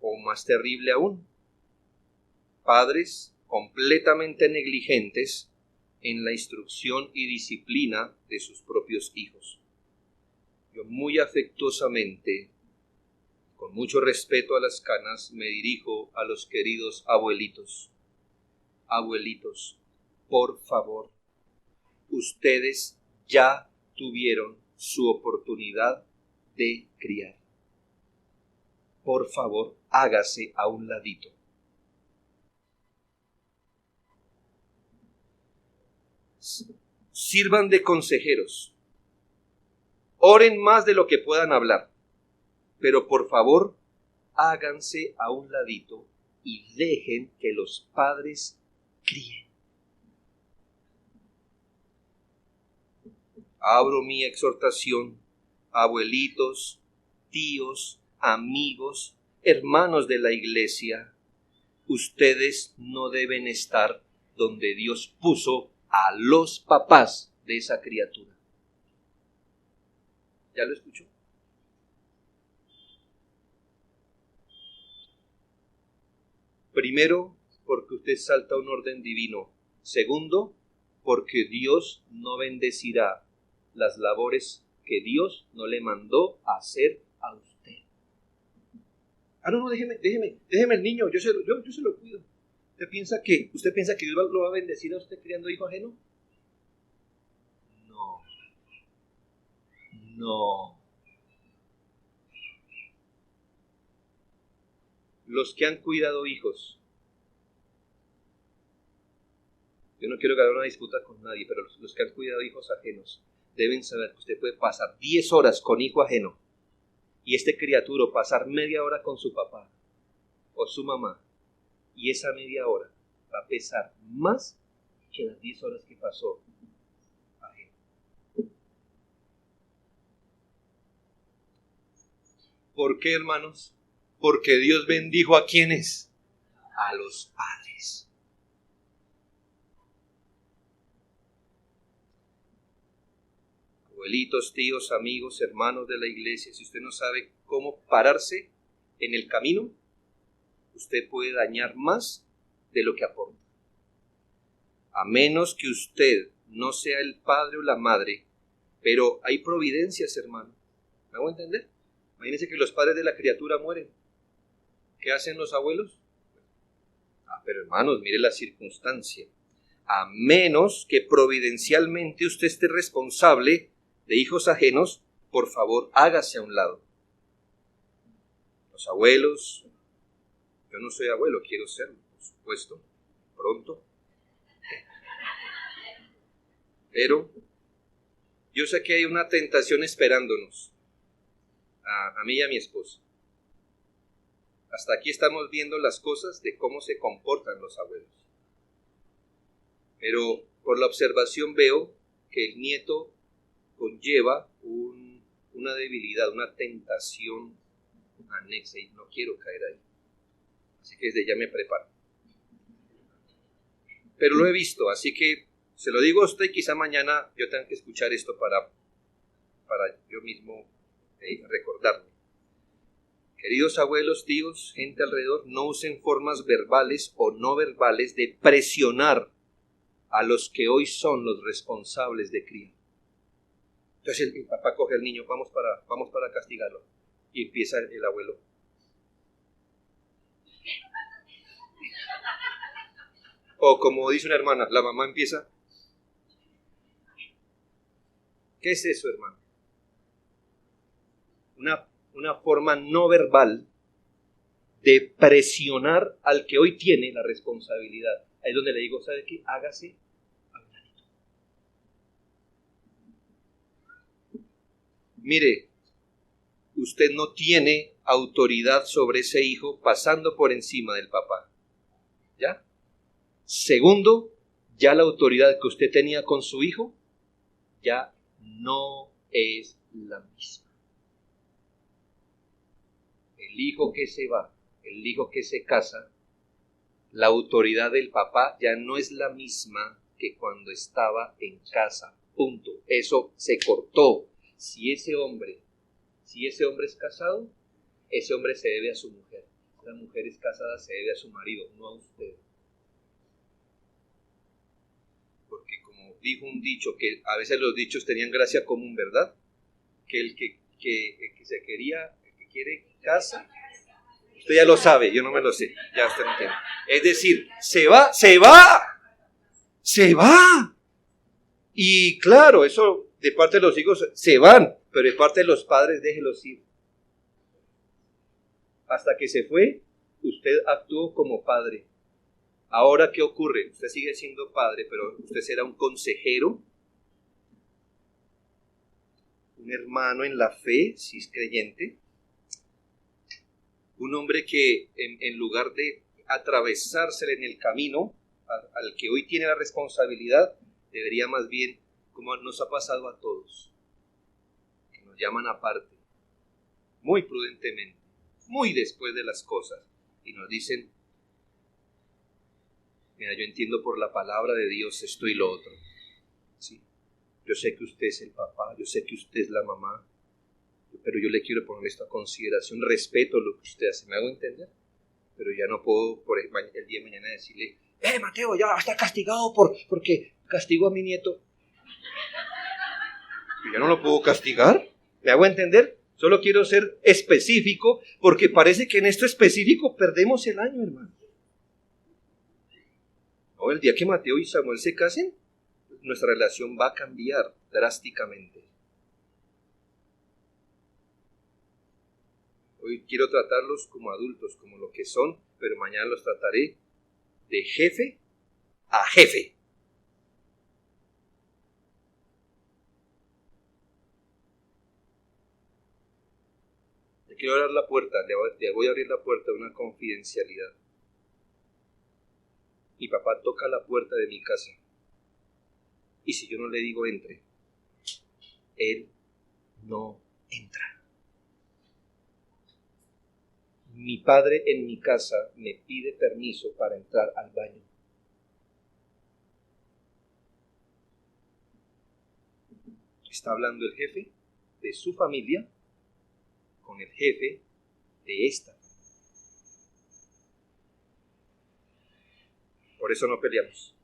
O más terrible aún, padres completamente negligentes en la instrucción y disciplina de sus propios hijos. Yo muy afectuosamente, con mucho respeto a las canas, me dirijo a los queridos abuelitos. Abuelitos, por favor, ustedes ya tuvieron su oportunidad de criar. Por favor, hágase a un ladito. Sirvan de consejeros. Oren más de lo que puedan hablar. Pero por favor, háganse a un ladito y dejen que los padres críen. Abro mi exhortación, abuelitos, tíos, amigos, hermanos de la iglesia. Ustedes no deben estar donde Dios puso a los papás de esa criatura. ¿Ya lo escuchó? Primero, porque usted salta a un orden divino. Segundo, porque Dios no bendecirá las labores que Dios no le mandó a hacer a usted. No, déjeme el niño, yo se lo cuido. ¿Usted piensa que Dios lo va a bendecir a usted criando hijo ajeno? No. Los que han cuidado hijos, yo no quiero ganar una disputa con nadie, pero los que han cuidado hijos ajenos deben saber que usted puede pasar 10 horas con hijo ajeno y este criaturo pasar media hora con su papá o su mamá, y esa media hora va a pesar más que las 10 horas que pasó. ¿Por qué, hermanos? Porque Dios bendijo ¿a quiénes? A los padres. Abuelitos, tíos, amigos, hermanos de la iglesia, si usted no sabe cómo pararse en el camino, usted puede dañar más de lo que aporta. A menos que usted no sea el padre o la madre, pero hay providencias, hermano. ¿Me hago entender? Imagínense que los padres de la criatura mueren. ¿Qué hacen los abuelos? Pero hermanos, mire la circunstancia. A menos que providencialmente usted esté responsable de hijos ajenos, por favor, hágase a un lado. Los abuelos, yo no soy abuelo, quiero serlo, por supuesto, pronto. Pero yo sé que hay una tentación esperándonos, a mí y a mi esposa. Hasta aquí estamos viendo las cosas de cómo se comportan los abuelos. Pero por la observación veo que el nieto conlleva una debilidad, una tentación anexa y no quiero caer ahí. Así que desde ya me preparo. Pero lo he visto, así que se lo digo a usted, quizá mañana yo tenga que escuchar esto para yo mismo recordarme. Queridos abuelos, tíos, gente alrededor, no usen formas verbales o no verbales de presionar a los que hoy son los responsables de cría. Entonces el papá coge al niño, vamos para castigarlo. Y empieza el abuelo. O como dice una hermana, la mamá empieza. ¿Qué es eso, hermano? Una forma no verbal de presionar al que hoy tiene la responsabilidad. Ahí es donde le digo, ¿sabe qué? Hágase a un ladito. Mire, usted no tiene autoridad sobre ese hijo pasando por encima del papá. ¿Ya? Segundo, ya la autoridad que usted tenía con su hijo ya no es la misma. El hijo que se va, el hijo que se casa, la autoridad del papá ya no es la misma que cuando estaba en casa. Punto. Eso se cortó. Si ese hombre es casado, ese hombre se debe a su mujer. Si la mujer es casada, se debe a su marido, no a usted. Porque como dijo un dicho, que a veces los dichos tenían gracia común, ¿verdad? Que el que se quería, el que quiere casa, usted ya lo sabe, yo no me lo sé, ya usted entiende. Es decir, se va. Y claro, eso de parte de los hijos se van, pero de parte de los padres déjelos ir. Hasta que se fue, usted actuó como padre. Ahora, ¿qué ocurre? Usted sigue siendo padre, pero usted será un consejero, un hermano en la fe, si es creyente, un hombre que en lugar de atravesársele en el camino al que hoy tiene la responsabilidad, debería más bien, como nos ha pasado a todos, que nos llaman aparte, muy prudentemente, muy después de las cosas, y nos dicen, mira, yo entiendo por la palabra de Dios esto y lo otro. ¿Sí? Yo sé que usted es el papá, yo sé que usted es la mamá, pero yo le quiero poner esto a consideración, respeto lo que usted hace, ¿me hago entender? Pero ya no puedo por el día de mañana decirle, Mateo, ya está castigado porque castigó a mi nieto. Yo ya no lo puedo castigar, ¿me hago entender? Solo quiero ser específico, porque parece que en esto específico perdemos el año, hermano. No, el día que Mateo y Samuel se casen, nuestra relación va a cambiar drásticamente. Hoy quiero tratarlos como adultos, como lo que son, pero mañana los trataré de jefe a jefe. Le quiero abrir la puerta, le voy a abrir la puerta de una confidencialidad. Mi papá toca la puerta de mi casa. Y si yo no le digo entre, él no entra. Mi padre en mi casa me pide permiso para entrar al baño. Está hablando el jefe de su familia con el jefe de esta. Por eso no peleamos.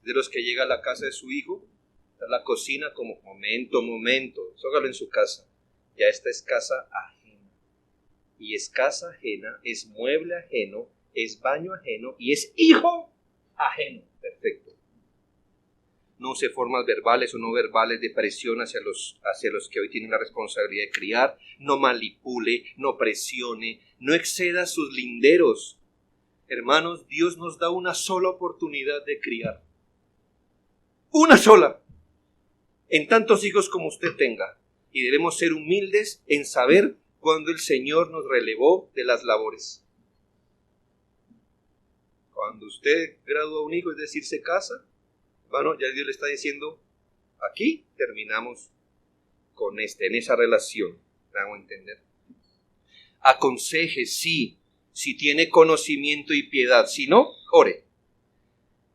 De los que llega a la casa de su hijo, está la cocina como, momento, hágalo en su casa. Ya esta es casa ajena. Y es casa ajena, es mueble ajeno, es baño ajeno y es hijo ajeno. Perfecto. No use formas verbales o no verbales de presión hacia los que hoy tienen la responsabilidad de criar. No manipule, no presione, no exceda sus linderos. Hermanos, Dios nos da una sola oportunidad de criar. Una sola. En tantos hijos como usted tenga. Y debemos ser humildes en saber cuándo el Señor nos relevó de las labores. Cuando usted gradúa un hijo, es decir, se casa, bueno, ya Dios le está diciendo, aquí terminamos con en esa relación. ¿Me hago entender? Aconseje, sí, si tiene conocimiento y piedad. Si no, ore.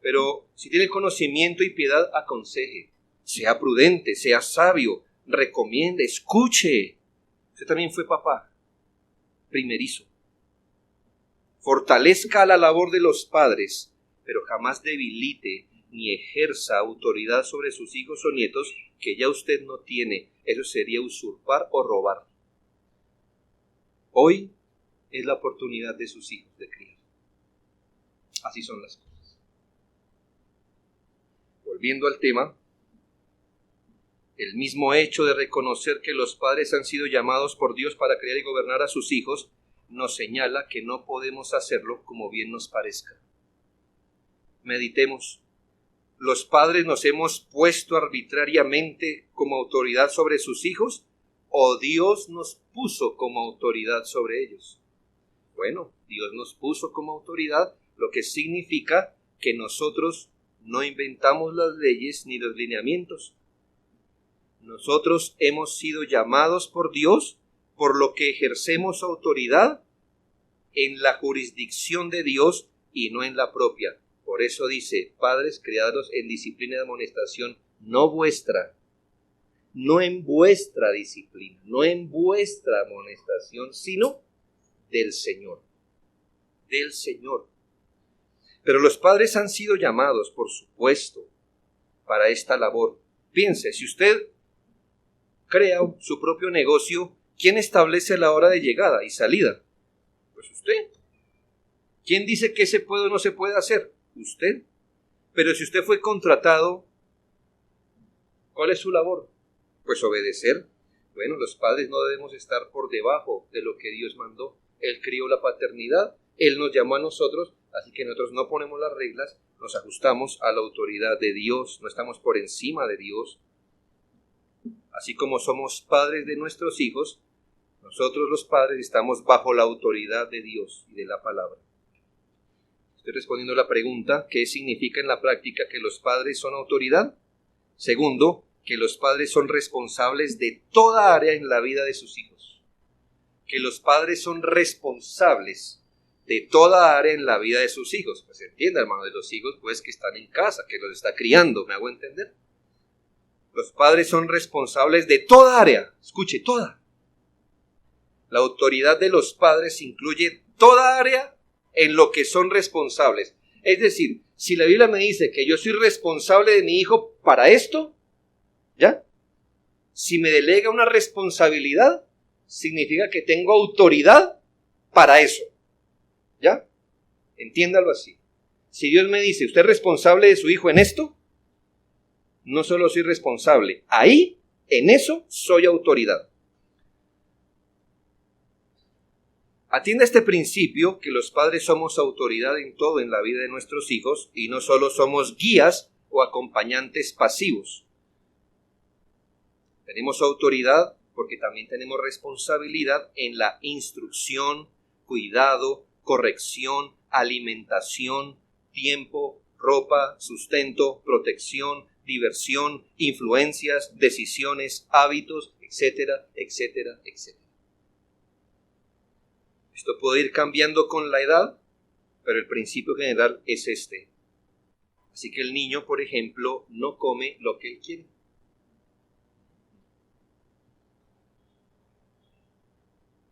Pero si tiene conocimiento y piedad, aconseje. Sea prudente, sea sabio, recomiende, escuche. Usted también fue papá, primerizo. Fortalezca la labor de los padres, pero jamás debilite ni ejerza autoridad sobre sus hijos o nietos que ya usted no tiene. Eso sería usurpar o robar. Hoy es la oportunidad de sus hijos de criar. Así son las cosas. Volviendo al tema, el mismo hecho de reconocer que los padres han sido llamados por Dios para criar y gobernar a sus hijos nos señala que no podemos hacerlo como bien nos parezca. Meditemos. ¿Los padres nos hemos puesto arbitrariamente como autoridad sobre sus hijos o Dios nos puso como autoridad sobre ellos? Bueno, Dios nos puso como autoridad, lo que significa que nosotros no inventamos las leyes ni los lineamientos. Nosotros hemos sido llamados por Dios, por lo que ejercemos autoridad en la jurisdicción de Dios y no en la propia. Por eso dice, padres, criados en disciplina y amonestación, no vuestra, no en vuestra disciplina, no en vuestra amonestación, sino del Señor. Del Señor. Pero los padres han sido llamados, por supuesto, para esta labor. Piense, si usted crea su propio negocio, ¿quién establece la hora de llegada y salida? Pues usted. ¿Quién dice qué se puede o no se puede hacer? Usted. Pero si usted fue contratado, ¿cuál es su labor? Pues obedecer. Bueno, los padres no debemos estar por debajo de lo que Dios mandó. Él crió la paternidad, Él nos llamó a nosotros, así que nosotros no ponemos las reglas, nos ajustamos a la autoridad de Dios, no estamos por encima de Dios. Así como somos padres de nuestros hijos, nosotros los padres estamos bajo la autoridad de Dios y de la palabra. Estoy respondiendo a la pregunta, ¿qué significa en la práctica que los padres son autoridad? Segundo, que los padres son responsables de toda área en la vida de sus hijos. Que los padres son responsables de toda área en la vida de sus hijos. Pues entienda, hermano, de los hijos pues que están en casa, que los está criando, ¿me hago entender? Los padres son responsables de toda área, escuche, toda. La autoridad de los padres incluye toda área en lo que son responsables. Es decir, si la Biblia me dice que yo soy responsable de mi hijo para esto, ¿ya? Si me delega una responsabilidad, significa que tengo autoridad para eso, ¿ya? Entiéndalo así. Si Dios me dice, usted es responsable de su hijo en esto, no solo soy responsable, ahí, en eso, soy autoridad. Atienda este principio que los padres somos autoridad en todo en la vida de nuestros hijos y no solo somos guías o acompañantes pasivos. Tenemos autoridad porque también tenemos responsabilidad en la instrucción, cuidado, corrección, alimentación, tiempo, ropa, sustento, protección, diversión, influencias, decisiones, hábitos, etcétera, etcétera, etcétera. Esto puede ir cambiando con la edad, pero el principio general es este. Así que el niño, por ejemplo, no come lo que él quiere.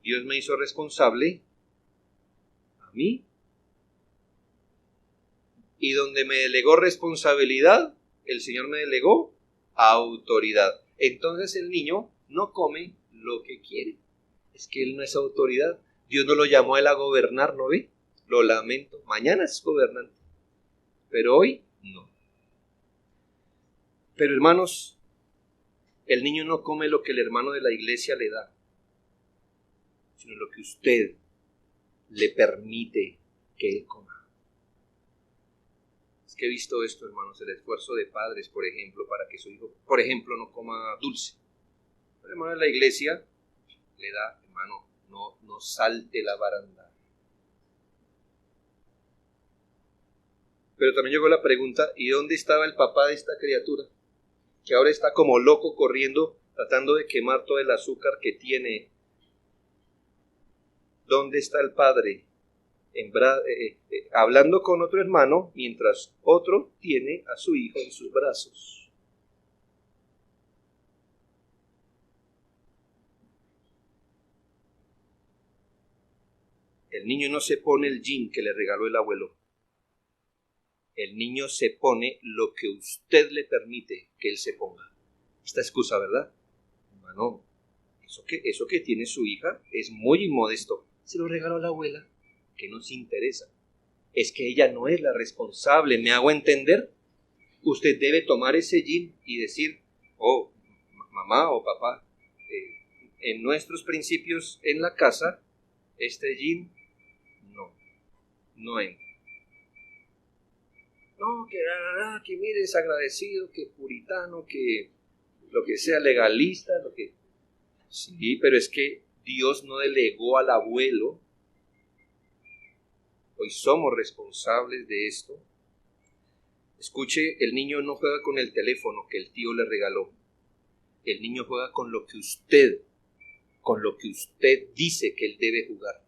Dios me hizo responsable a mí, y donde me delegó responsabilidad, el Señor me delegó autoridad. Entonces el niño no come lo que quiere. Es que él no es autoridad. Dios no lo llamó a él a gobernar, ¿no ve? Lo lamento. Mañana es gobernante, pero hoy no. Pero hermanos, el niño no come lo que el hermano de la iglesia le da, sino lo que usted le permite que él coma. Es que he visto esto, hermanos, el esfuerzo de padres, por ejemplo, para que su hijo, por ejemplo, no coma dulce. El hermano de la iglesia le da, hermano, no salte la baranda. Pero también llegó la pregunta, ¿y dónde estaba el papá de esta criatura? Que ahora está como loco corriendo, tratando de quemar todo el azúcar que tiene. ¿Dónde está el padre? Hablando con otro hermano, mientras otro tiene a su hijo en sus brazos. El niño no se pone el jean que le regaló el abuelo. El niño se pone lo que usted le permite que él se ponga. Esta excusa, ¿verdad? Hermano, eso que tiene su hija es muy inmodesto. Se lo regaló la abuela, que nos interesa. Es que ella no es la responsable, ¿me hago entender? Usted debe tomar ese jean y decir, oh, mamá o papá, en nuestros principios en la casa, este jean no entra. No, que mire, es agradecido, que puritano, que lo que sea, legalista, lo que... Sí, pero es que Dios no delegó al abuelo. Hoy somos responsables de esto. Escuche, el niño no juega con el teléfono que el tío le regaló. El niño juega con lo que usted dice que él debe jugar.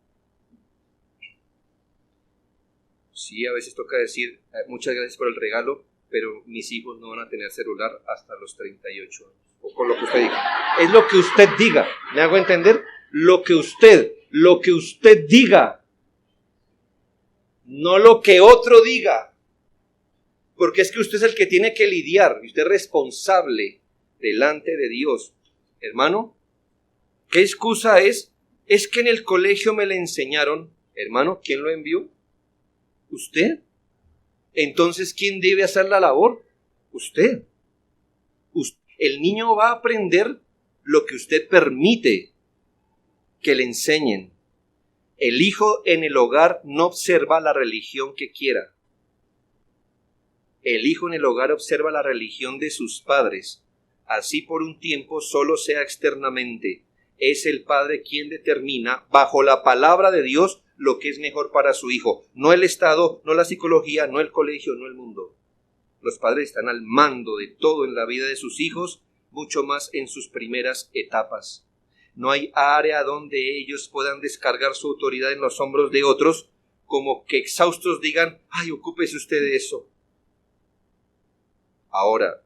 Sí, a veces toca decir, muchas gracias por el regalo, pero mis hijos no van a tener celular hasta los 38 años. O con lo que usted diga. Es lo que usted diga. ¿Me hago entender? Lo que usted diga. No lo que otro diga. Porque es que usted es el que tiene que lidiar. Y usted es responsable delante de Dios. Hermano, ¿qué excusa es? Es que en el colegio me le enseñaron. Hermano, ¿quién lo envió? ¿Usted? Entonces, ¿quién debe hacer la labor? Usted. El niño va a aprender lo que usted permite que le enseñen. El hijo en el hogar no observa la religión que quiera. El hijo en el hogar observa la religión de sus padres. Así por un tiempo solo sea externamente. Es el padre quien determina, bajo la palabra de Dios, lo que es mejor para su hijo. No el Estado, no la psicología, no el colegio, no el mundo. Los padres están al mando de todo en la vida de sus hijos, mucho más en sus primeras etapas. No hay área donde ellos puedan descargar su autoridad en los hombros de otros, como que exhaustos digan, ay, ocúpese usted de eso. Ahora,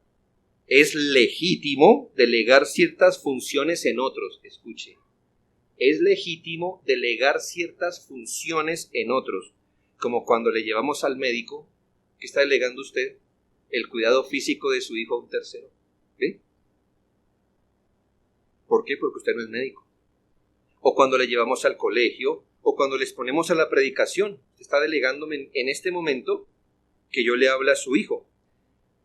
es legítimo delegar ciertas funciones en otros. Escuche, es legítimo delegar ciertas funciones en otros, como cuando le llevamos al médico, ¿qué está delegando usted? El cuidado físico de su hijo a un tercero. ¿Sí? ¿Por qué? Porque usted no es médico. O cuando le llevamos al colegio, o cuando les ponemos a la predicación. Está delegándome en este momento que yo le hable a su hijo,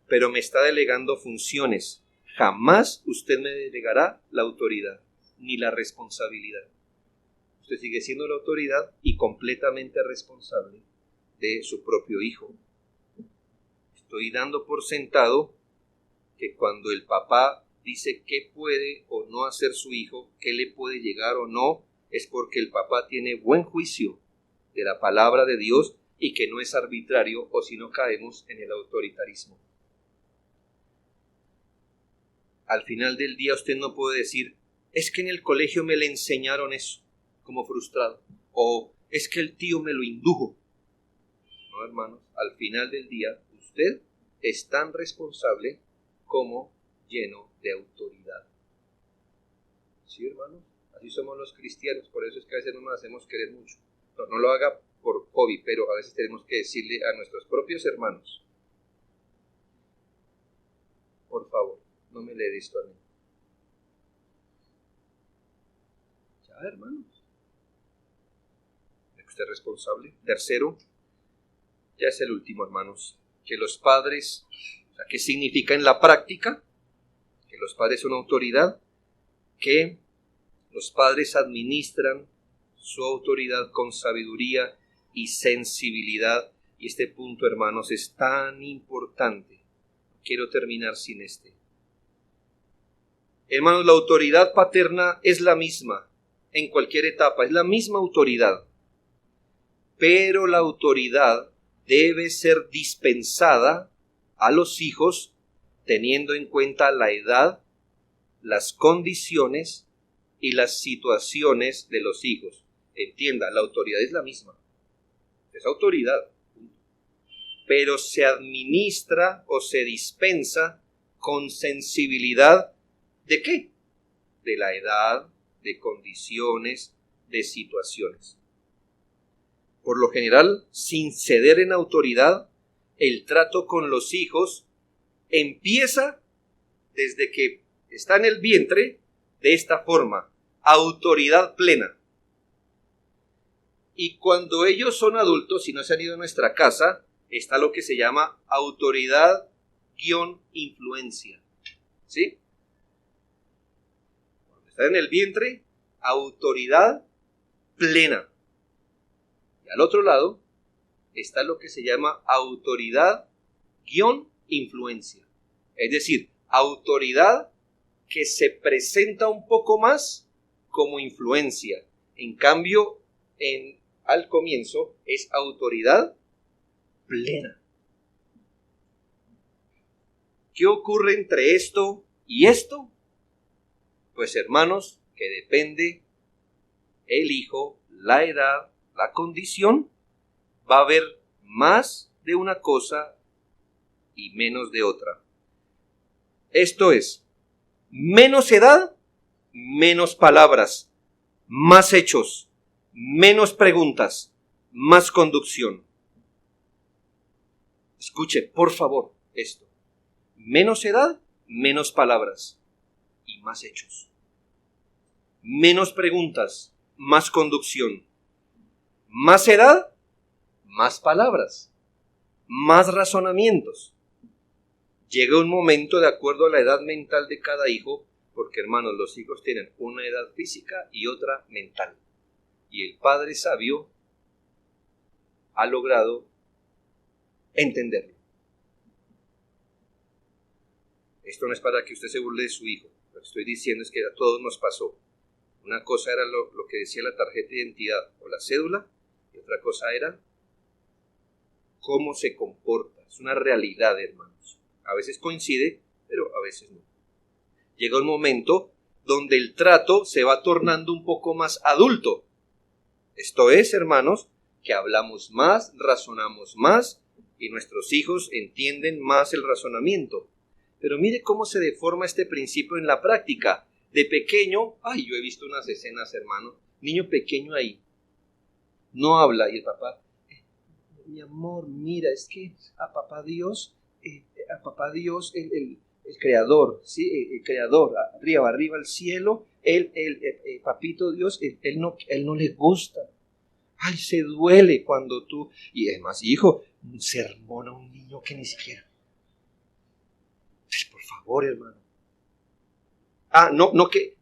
pero me está delegando funciones. Jamás usted me delegará la autoridad, ni la responsabilidad. Usted sigue siendo la autoridad y completamente responsable de su propio hijo. Estoy dando por sentado que cuando el papá dice qué puede o no hacer su hijo, qué le puede llegar o no, es porque el papá tiene buen juicio de la palabra de Dios y que no es arbitrario, o si no caemos en el autoritarismo. al final del día usted no puede decir, es que en el colegio me le enseñaron eso, como frustrado, o es que el tío me lo indujo. No, hermanos, al final del día usted es tan responsable como lleno de autoridad. ¿Sí, hermanos? Así somos los cristianos, por eso es que a veces no nos hacemos querer mucho. No lo haga por hobby, pero a veces tenemos que decirle a nuestros propios hermanos, por favor, no me le dé esto a mí. Ya, hermanos. Usted es responsable. Tercero, ya es el último, hermanos, que los padres, o sea, ¿qué significa en la práctica? Que los padres son autoridad, que los padres administran su autoridad con sabiduría y sensibilidad. Y este punto, hermanos, es tan importante. Quiero terminar sin este. Hermanos, la autoridad paterna es la misma en cualquier etapa, es la misma autoridad. Pero la autoridad debe ser dispensada a los hijos teniendo en cuenta la edad, las condiciones y las situaciones de los hijos. Entienda, la autoridad es la misma. Es autoridad. Pero se administra o se dispensa con sensibilidad ¿de qué? De la edad, de condiciones, de situaciones. Por lo general, sin ceder en autoridad, el trato con los hijos empieza desde que está en el vientre de esta forma, autoridad plena. Y cuando ellos son adultos y no se han ido a nuestra casa, está lo que se llama autoridad-influencia. ¿Sí? Cuando está en el vientre, autoridad plena. Y al otro lado está lo que se llama autoridad-influencia. Es decir, autoridad que se presenta un poco más como influencia. En cambio, al comienzo es autoridad plena. ¿Qué ocurre entre esto y esto? Pues, hermanos, que depende el hijo, la edad, la condición, va a haber más de una cosa y menos de otra. Esto es, menos edad, menos palabras, más hechos, menos preguntas, más conducción. Escuche, por favor, esto. Menos edad, menos palabras y más hechos. Menos preguntas, más conducción. Más edad, más palabras, más razonamientos. Llega un momento de acuerdo a la edad mental de cada hijo, porque, hermanos, los hijos tienen una edad física y otra mental. Y el padre sabio ha logrado entenderlo. Esto no es para que usted se burle de su hijo. Lo que estoy diciendo es que a todos nos pasó. Una cosa era lo que decía la tarjeta de identidad o la cédula, y otra cosa era cómo se comporta. Es una realidad, hermanos. A veces coincide, pero a veces no. Llega un momento donde el trato se va tornando un poco más adulto. Esto es, hermanos, que hablamos más, razonamos más y nuestros hijos entienden más el razonamiento. Pero mire cómo se deforma este principio en la práctica. De pequeño, yo he visto unas escenas, hermano, niño pequeño ahí, no habla y el papá, mi amor, mira, es que a papá Dios, el creador, ¿sí? El creador, arriba el cielo, papito Dios, él no le gusta. Ay, se duele cuando tú, y es más, hijo, un sermón a un niño que ni siquiera. Por favor, hermano.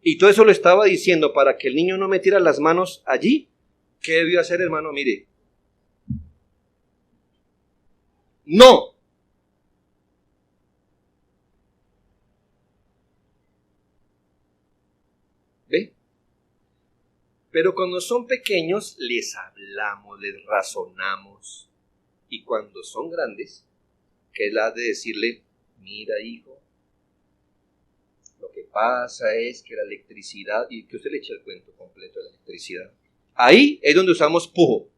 Y todo eso lo estaba diciendo para que el niño no metiera las manos allí. ¿Qué debió hacer, hermano? Mire. ¡No! ¿Ve? Pero cuando son pequeños, les hablamos, les razonamos. Y cuando son grandes, que es la de decirle, mira, hijo, Lo que pasa es que la electricidad, y que usted le eche el cuento completo de la electricidad. Ahí es donde usamos pujo.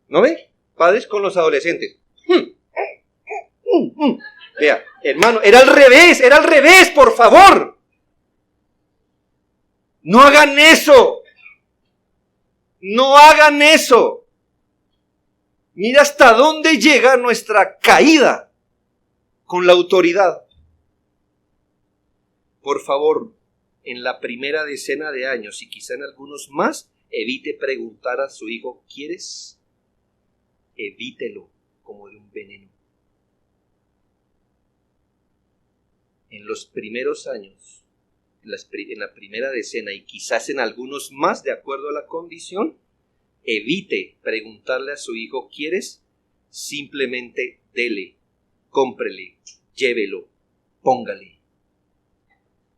¿No ve? Padres con los adolescentes. Vea, hermano, era al revés, por favor. No hagan eso. No hagan eso. Mira hasta dónde llega nuestra caída con la autoridad. Por favor, en la primera decena de años y quizá en algunos más, evite preguntar a su hijo, ¿quieres? Evítelo como de un veneno. En los primeros años, en la primera decena y quizás en algunos más, de acuerdo a la condición, evite preguntarle a su hijo, ¿quieres? Simplemente dele, cómprele, llévelo, póngale.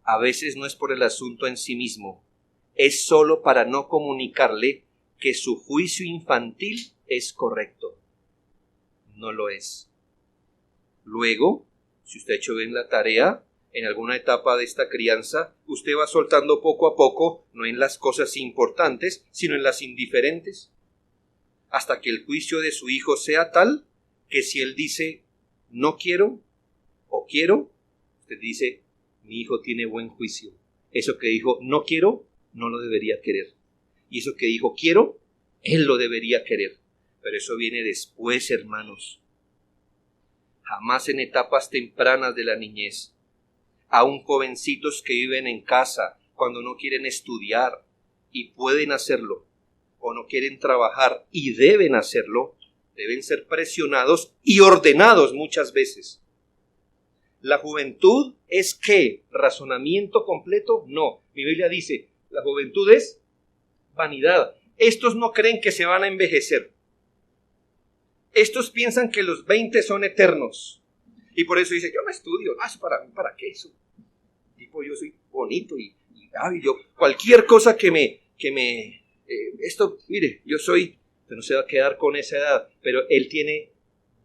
A veces no es por el asunto en sí mismo, es solo para no comunicarle que su juicio infantil es correcto. No lo es. Luego, si usted ha hecho bien la tarea, en alguna etapa de esta crianza, usted va soltando poco a poco, no en las cosas importantes, sino en las indiferentes, hasta que el juicio de su hijo sea tal que si él dice no quiero o quiero, usted dice mi hijo tiene buen juicio. Eso que dijo no quiero, no lo debería querer. Y eso que dijo quiero, él lo debería querer. Pero eso viene después, hermanos. Jamás en etapas tempranas de la niñez. Aún jovencitos que viven en casa cuando no quieren estudiar y pueden hacerlo, o no quieren trabajar y deben hacerlo, deben ser presionados y ordenados muchas veces. ¿La juventud es qué? ¿Razonamiento completo? No. Mi Biblia dice, la juventud es vanidad. Estos no creen que se van a envejecer. Estos piensan que los 20 son eternos. Y por eso dice, yo no estudio. ¿Para qué eso? Tipo, yo soy bonito y yo, cualquier cosa esto, mire, yo soy, no se va a quedar con esa edad, pero él tiene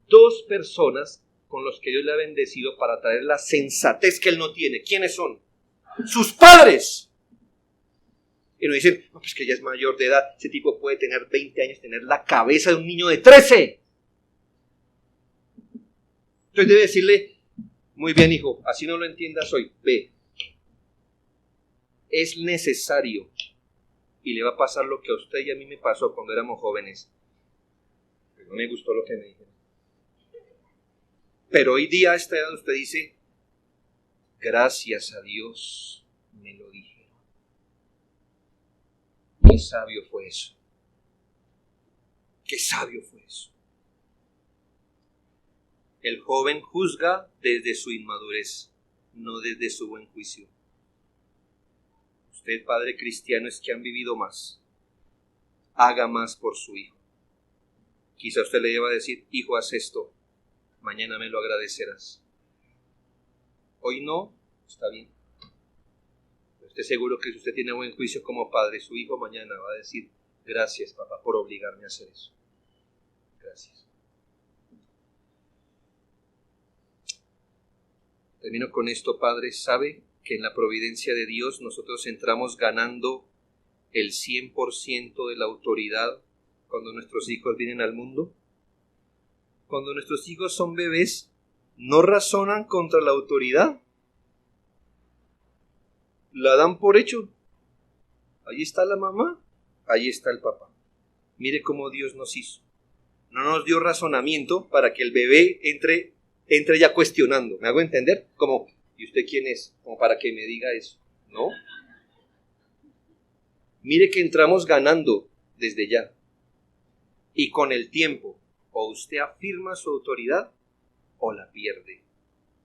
2 personas con los que Dios le ha bendecido para traer la sensatez que él no tiene. ¿Quiénes son? ¡Sus padres! Y nos dicen, no, pues que ya es mayor de edad, ese tipo puede tener 20 años, tener la cabeza de un niño de 13. Entonces debe decirle, muy bien hijo, así no lo entiendas hoy, ve, es necesario, y le va a pasar lo que a usted y a mí me pasó cuando éramos jóvenes. No me gustó lo que me dijeron. Pero hoy día a esta edad usted dice, gracias a Dios me lo dijeron. Qué sabio fue eso. Qué sabio fue eso. El joven juzga desde su inmadurez, no desde su buen juicio. Usted, padre cristiano, es que han vivido más. Haga más por su hijo. Quizá usted le deba decir, hijo, haz esto. Mañana me lo agradecerás. Hoy no, está bien. Pero estoy seguro que si usted tiene buen juicio como padre, su hijo mañana va a decir, gracias papá por obligarme a hacer eso. Gracias. Termino con esto, padre. ¿Sabe que en la providencia de Dios nosotros entramos ganando el 100% de la autoridad cuando nuestros hijos vienen al mundo? Cuando nuestros hijos son bebés, no razonan contra la autoridad. La dan por hecho. Ahí está la mamá, ahí está el papá. Mire cómo Dios nos hizo. No nos dio razonamiento para que el bebé entre ya cuestionando. ¿Me hago entender? Como, ¿y usted quién es? Como para que me diga eso. ¿No? Mire que entramos ganando desde ya. Y con el tiempo, o usted afirma su autoridad o la pierde.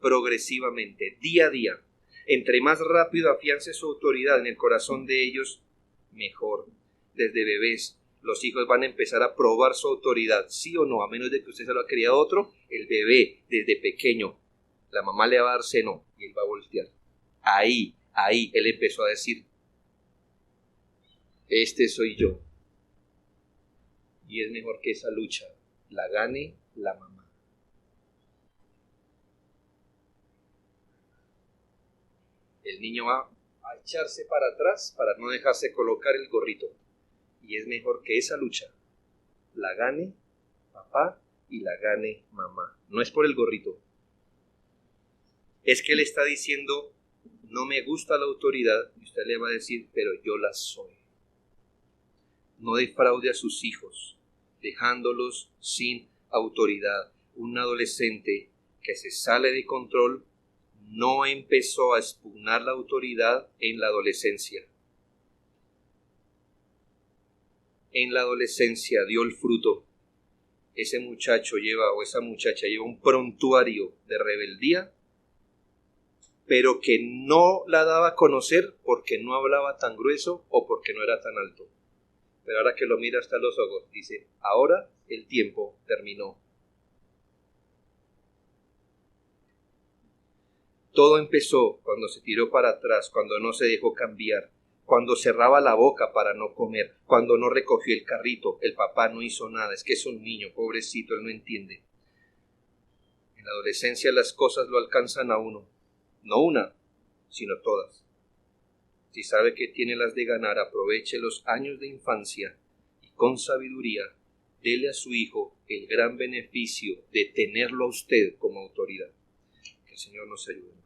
Progresivamente, día a día. Entre más rápido afiance su autoridad en el corazón de ellos, mejor. Desde bebés, los hijos van a empezar a probar su autoridad, sí o no, a menos de que usted se lo ha criado otro. El bebé, desde pequeño, la mamá le va a dar seno y él va a voltear. Ahí, él empezó a decir, este soy yo. Y es mejor que esa lucha la gane la mamá. el niño va a echarse para atrás para no dejarse colocar el gorrito. Y es mejor que esa lucha la gane papá y la gane mamá. No es por el gorrito. Es que él está diciendo, no me gusta la autoridad, y usted le va a decir, pero yo la soy. No defraude a sus hijos, dejándolos sin autoridad. Un adolescente que se sale de control no empezó a expugnar la autoridad en la adolescencia. En la adolescencia dio el fruto. Ese muchacho lleva, o esa muchacha lleva un prontuario de rebeldía, pero que no la daba a conocer porque no hablaba tan grueso o porque no era tan alto. Pero ahora que lo mira hasta los ojos, dice, ahora el tiempo terminó. Todo empezó cuando se tiró para atrás, cuando no se dejó cambiar, cuando cerraba la boca para no comer, cuando no recogió el carrito, el papá no hizo nada, es que es un niño, pobrecito, él no entiende. En la adolescencia las cosas lo alcanzan a uno, no una, sino todas. Si sabe que tiene las de ganar, aproveche los años de infancia y con sabiduría, dele a su hijo el gran beneficio de tenerlo a usted como autoridad. Que el Señor nos ayude.